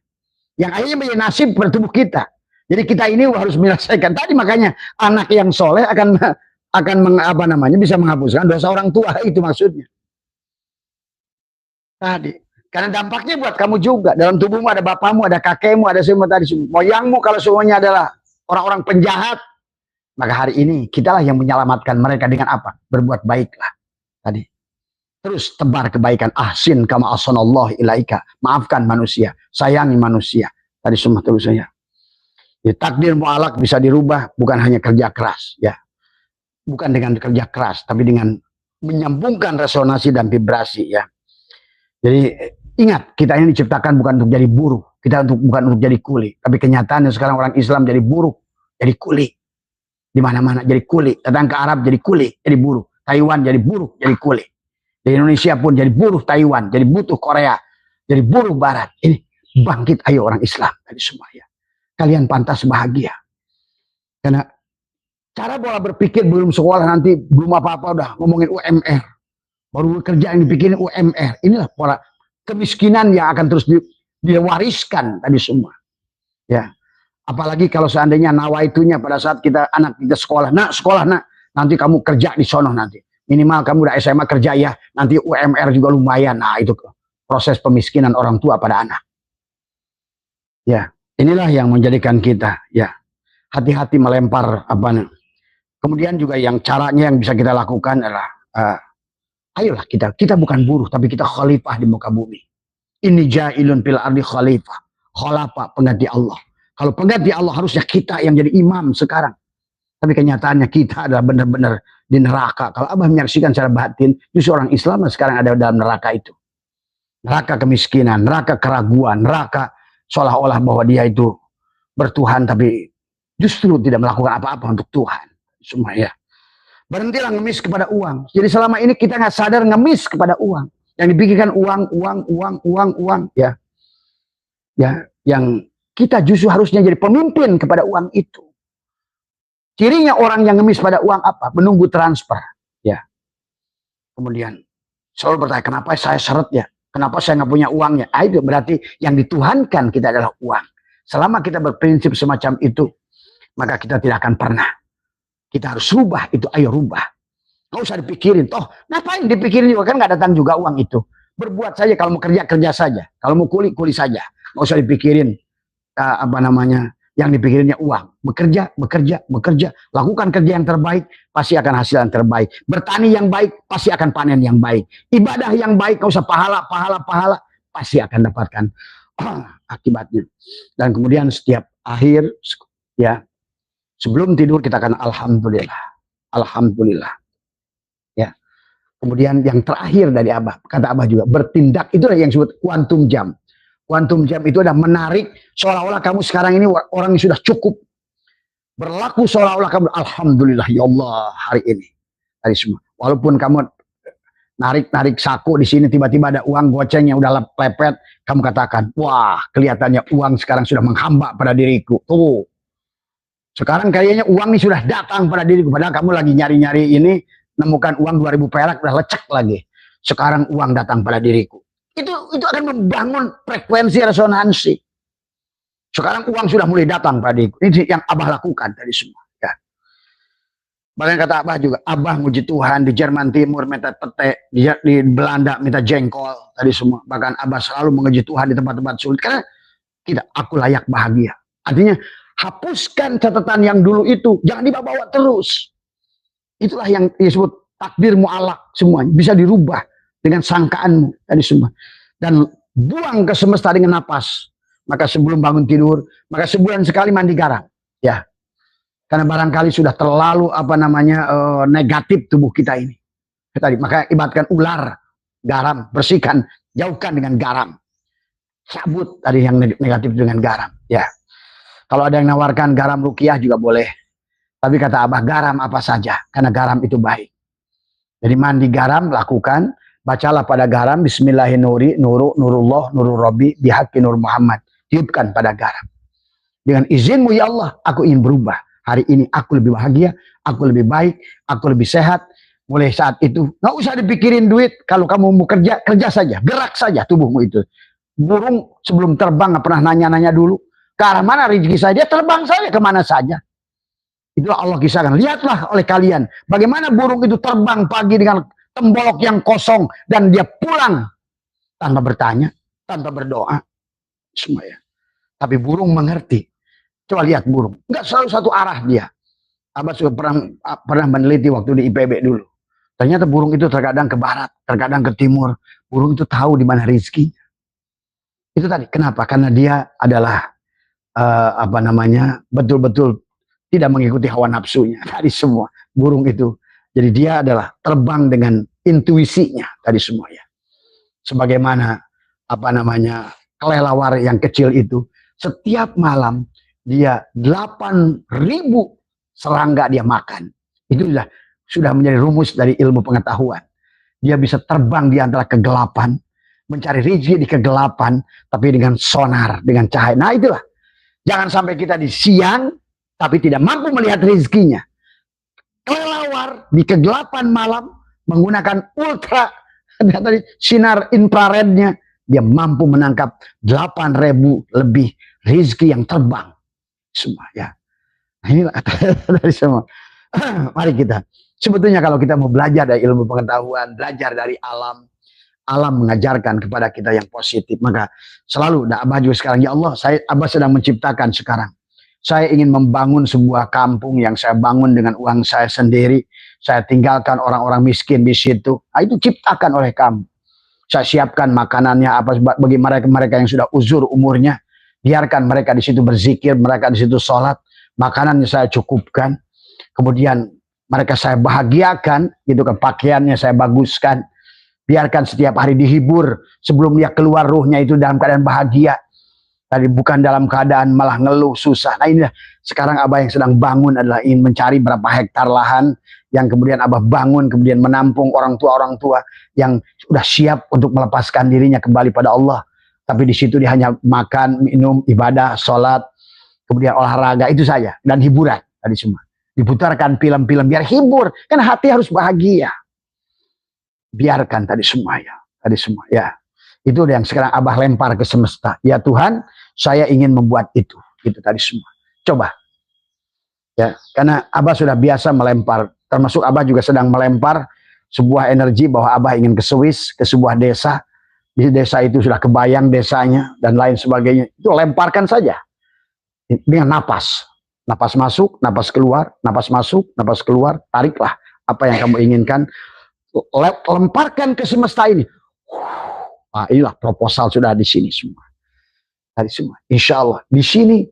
Yang akhirnya menjadi nasib pada tubuh kita. Jadi kita ini harus menyelesaikan. Tadi makanya anak yang soleh akan akan bisa menghapuskan dosa orang tua, itu maksudnya. Tadi. Karena dampaknya buat kamu juga. Dalam tubuhmu ada bapakmu, ada kakekmu, ada semua tadi. Moyangmu kalau semuanya adalah orang-orang penjahat, maka hari ini kitalah yang menyelamatkan mereka dengan apa? Berbuat baiklah. Tadi. Terus tebar kebaikan. Ahsin kama ahsanallahu ilaika. Maafkan manusia. Sayangi manusia. Tadi semua terus saya. Ya, takdir mu'alak bisa dirubah bukan hanya kerja keras. Ya. Bukan dengan kerja keras, tapi dengan menyambungkan resonansi dan vibrasi. Ya. Jadi ingat, kita ini diciptakan bukan untuk jadi buruh. Kita bukan untuk jadi kuli. Tapi kenyataannya sekarang orang Islam jadi buruh. Jadi kuli. Di mana-mana jadi kuli. Datang ke Arab jadi kuli, jadi buruh. Taiwan jadi buruh, jadi kuli. Di Indonesia pun jadi buruh Taiwan, jadi butuh Korea, jadi buruh Barat. Ini bangkit, ayo orang Islam dari semua ya. Kalian pantas bahagia. Karena cara pola berpikir belum sekolah nanti, belum apa-apa udah ngomongin UMR. Baru kerja yang dipikirin UMR. Inilah pola kemiskinan yang akan terus diwariskan tadi semua. Ya. Apalagi kalau seandainya nawaitunya pada saat anak kita sekolah. Nak, sekolah nak. Nanti kamu kerja di sono nanti. Minimal kamu udah SMA kerja ya. Nanti UMR juga lumayan. Nah, itu proses pemiskinan orang tua pada anak. Ya, inilah yang menjadikan kita ya hati-hati melempar apa. Kemudian juga yang caranya yang bisa kita lakukan adalah ayolah kita bukan buruh, tapi kita khalifah di muka bumi. Ini ja'ilun fil ardi khalifah. Khalifah pengganti Allah. Kalau pengganti Allah harusnya kita yang jadi imam sekarang. Tapi kenyataannya kita adalah benar-benar di neraka. Kalau Abah menyaksikan secara batin, justru orang Islam sekarang ada dalam neraka itu. Neraka kemiskinan, neraka keraguan, neraka seolah-olah bahwa dia itu bertuhan, tapi justru tidak melakukan apa-apa untuk Tuhan. Semua ya. Berhentilah ngemis kepada uang. Jadi selama ini kita nggak sadar ngemis kepada uang. Yang dipikirkan uang, ya. Ya, yang kita justru harusnya jadi pemimpin kepada uang itu. Cirinya orang yang ngemis pada uang apa? Menunggu transfer, ya. Kemudian selalu bertanya, kenapa saya seret ya? Kenapa saya nggak punya uangnya? Itu berarti yang dituhankan kita adalah uang. Selama kita berprinsip semacam itu, maka kita tidak akan pernah. Kita harus rubah itu, ayo rubah. Nggak usah dipikirin, toh ngapain dipikirin juga kan nggak datang juga uang itu. Berbuat saja, kalau mau kerja kerja saja, kalau mau kuli saja, nggak usah dipikirin yang dipikirinnya uang. Bekerja, lakukan kerja yang terbaik, pasti akan hasil yang terbaik. Bertani yang baik, pasti akan panen yang baik. Ibadah yang baik, nggak usah pahala, pasti akan dapatkan akibatnya. Dan kemudian setiap akhir, ya, sebelum tidur kita akan alhamdulillah. Ya. Kemudian yang terakhir dari Abah, kata Abah juga, bertindak, itulah yang disebut quantum jam. Quantum jam itu adalah menarik seolah-olah kamu sekarang ini orang yang sudah cukup. Berlaku seolah-olah kamu, alhamdulillah ya Allah hari ini. Dari semua. Walaupun kamu narik saku di sini tiba-tiba ada uang goceng yang udah lepet, kamu katakan, wah kelihatannya uang sekarang sudah menghamba pada diriku. Tuh. Sekarang kayaknya uang ini sudah datang pada diriku. Padahal kamu lagi nyari-nyari ini, nemukan uang 2000 perak, udah lecek lagi. Sekarang uang datang pada diriku. Itu akan membangun frekuensi resonansi. Sekarang uang sudah mulai datang pada diriku. Ini yang Abah lakukan tadi semua. Ya. Bahkan kata Abah juga, Abah muji Tuhan di Jerman Timur minta pete, di Belanda minta jengkol tadi semua. Bahkan Abah selalu menguji Tuhan di tempat-tempat sulit. Karena aku layak bahagia. Artinya, hapuskan catatan yang dulu itu, jangan dibawa terus. Itulah yang disebut takdir mu'alak semuanya, bisa dirubah dengan sangkaanmu tadi semua. Dan buang ke semesta dengan napas. Maka sebelum bangun tidur, maka sebulan sekali mandi garam, ya. Karena barangkali sudah terlalu negatif tubuh kita ini. Tadi maka ibaratkan ular, garam, bersihkan, jauhkan dengan garam. Cabut tadi yang negatif dengan garam, ya. Kalau ada yang nawarkan garam rukiah juga boleh. Tapi kata Abah, garam apa saja. Karena garam itu baik. Jadi mandi garam, lakukan. Bacalah pada garam, Bismillahirrahmanirrahim, nurullah, nurul rabbi, bihaqi nur Muhammad. Tiupkan pada garam. Dengan izinmu ya Allah, aku ingin berubah. Hari ini aku lebih bahagia, aku lebih baik, aku lebih sehat. Mulai saat itu, nggak usah dipikirin duit. Kalau kamu mau kerja, kerja saja. Gerak saja tubuhmu itu. Burung sebelum terbang nggak pernah nanya-nanya dulu. Ke arah mana rezeki saya? Dia terbang saja kemana saja. Itulah Allah kisahkan. Lihatlah oleh kalian bagaimana burung itu terbang pagi dengan tembolok yang kosong dan dia pulang tanpa bertanya, tanpa berdoa. Semua ya. Tapi burung mengerti. Coba lihat burung. Enggak selalu satu arah dia. Abah juga pernah meneliti waktu di IPB dulu. Ternyata burung itu terkadang ke barat, terkadang ke timur. Burung itu tahu di mana rezeki. Itu tadi. Kenapa? Karena dia adalah betul-betul tidak mengikuti hawa nafsunya. Tadi semua burung itu. Jadi dia adalah terbang dengan intuisinya tadi semua ya. Sebagaimana kelelawar yang kecil itu setiap malam dia 8.000 serangga dia makan. Itu sudah menjadi rumus dari ilmu pengetahuan. Dia bisa terbang di antara kegelapan, mencari rezeki di kegelapan, tapi dengan sonar, dengan cahaya. Nah itulah. Jangan sampai kita di siang, tapi tidak mampu melihat rezekinya. Kelelawar di kegelapan malam menggunakan ultra tadi sinar infrarednya, dia mampu menangkap 8.000 lebih rezeki yang terbang semua ya. Nah, inilah dari semua. Mari kita. Sebetulnya kalau kita mau belajar dari ilmu pengetahuan, belajar dari alam, alam mengajarkan kepada kita yang positif, maka selalu Abah juga sekarang, ya Allah, Abah sedang menciptakan sekarang. Saya ingin membangun sebuah kampung yang saya bangun dengan uang saya sendiri. Saya tinggalkan orang-orang miskin di situ. Nah, itu ciptakan oleh kamu. Saya siapkan makanannya apa bagi mereka yang sudah uzur umurnya. Biarkan mereka di situ berzikir, mereka di situ sholat. Makanannya saya cukupkan. Kemudian mereka saya bahagiakan, gitu kan, pakaiannya saya baguskan. Biarkan setiap hari dihibur sebelum dia keluar ruhnya itu dalam keadaan bahagia. Tadi bukan dalam keadaan malah ngeluh susah. Nah ini sekarang Abah yang sedang bangun adalah ingin mencari berapa hektar lahan yang kemudian Abah bangun, kemudian menampung orang tua yang sudah siap untuk melepaskan dirinya kembali pada Allah. Tapi di situ dia hanya makan, minum, ibadah, sholat, kemudian olahraga, itu saja. Dan hiburan tadi semua. Diputarkan film-film biar hibur. Kan hati harus bahagia. Biarkan tadi semua ya. Tadi semua ya. Itu yang sekarang Abah lempar ke semesta. Ya Tuhan, saya ingin membuat itu. Itu tadi semua. Coba. Ya, karena Abah sudah biasa melempar. Termasuk Abah juga sedang melempar sebuah energi bahwa Abah ingin ke Swiss, ke sebuah desa. Di desa itu sudah kebayang desanya dan lain sebagainya. Itu lemparkan saja. Dengan napas. Napas masuk, napas keluar, napas masuk, napas keluar. Tariklah apa yang kamu inginkan. Lemparkan ke semesta ini. Nah, inilah proposal sudah di sini semua. Tadi semua. Insya Allah. Di sini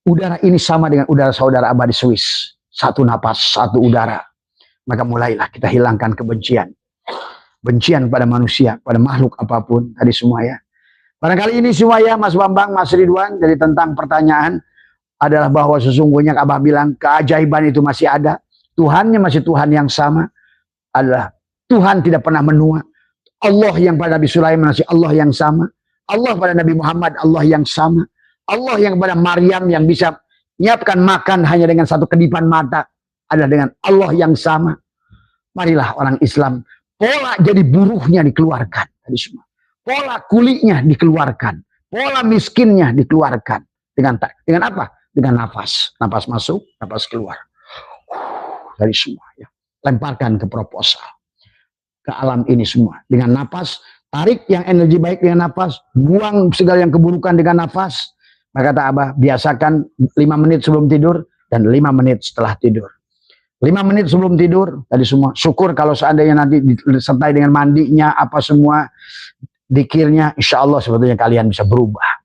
udara ini sama dengan udara saudara Abah di Swiss. Satu napas, satu udara. Maka mulailah kita hilangkan kebencian. Bencian pada manusia, pada makhluk apapun. Tadi semua ya. Barangkali ini semua ya Mas Bambang, Mas Ridwan. Jadi tentang pertanyaan adalah bahwa sesungguhnya Abah bilang keajaiban itu masih ada. Tuhannya masih Tuhan yang sama. Adalah Tuhan tidak pernah menua. Allah yang pada Nabi Sulaiman masih Allah yang sama. Allah pada Nabi Muhammad Allah yang sama. Allah yang pada Maryam yang bisa menyiapkan makan hanya dengan satu kedipan mata adalah dengan Allah yang sama. Marilah orang Islam pola jadi buruhnya dikeluarkan tadi semua. Pola kulinya dikeluarkan, pola miskinnya dikeluarkan. Dengan apa? Dengan nafas. Nafas masuk, nafas keluar. Dari semua ya. Lemparkan ke proposal. Ke alam ini semua. Dengan nafas, tarik yang energi baik dengan nafas, buang segala yang keburukan dengan nafas. Maka kata Abah, biasakan 5 menit sebelum tidur dan 5 menit setelah tidur. 5 menit sebelum tidur, tadi semua. Syukur kalau seandainya nanti disertai dengan mandinya, apa semua, dikirnya, insya Allah sebetulnya kalian bisa berubah.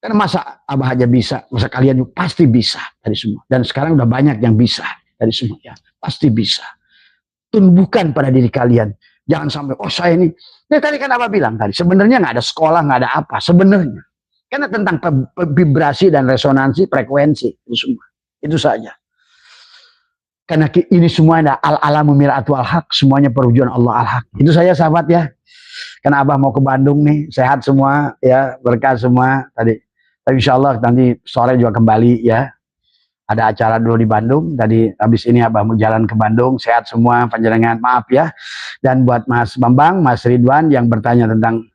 Karena masa Abah aja bisa, masa kalian juga pasti bisa tadi semua. Dan sekarang udah banyak yang bisa tadi semua ya, pasti bisa. Tumbuhkan pada diri kalian. Jangan sampai, oh saya ini tadi kan Abah bilang tadi, sebenarnya nggak ada sekolah, nggak ada apa, sebenarnya. Karena tentang vibrasi dan resonansi, frekuensi, itu semua. Itu saja. Karena ini semua ada al-alamu mir'atu al-haq, semuanya perwujudan Allah al-haq. Itu saja sahabat ya. Karena Abah mau ke Bandung nih, sehat semua ya, berkah semua tadi. Tapi insya Allah nanti sore juga kembali ya. Ada acara dulu di Bandung. Tadi habis ini Abah mau jalan ke Bandung. Sehat semua, panjenengan maaf ya. Dan buat Mas Bambang, Mas Ridwan yang bertanya tentang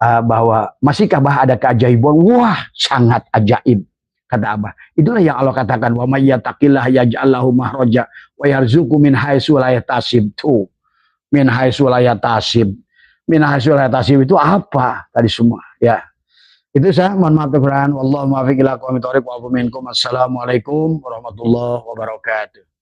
bahwa masihkah Bah ada keajaiban? Wah, sangat ajaib. Kata Abah. Itulah yang Allah katakan, wa may yattaqillah yaj'al lahu mahraja wa yarzuqhu min haitsu la yahtasib. Tuh, min haitsu la yahtasib. Min haitsu la yahtasib itu apa? Tadi semua, ya. Itu saya mohon maaf kekurangan. Wallahu muwaffiq ila aqwamit thoriq wa minkum. Assalamualaikum warahmatullahi wabarakatuh.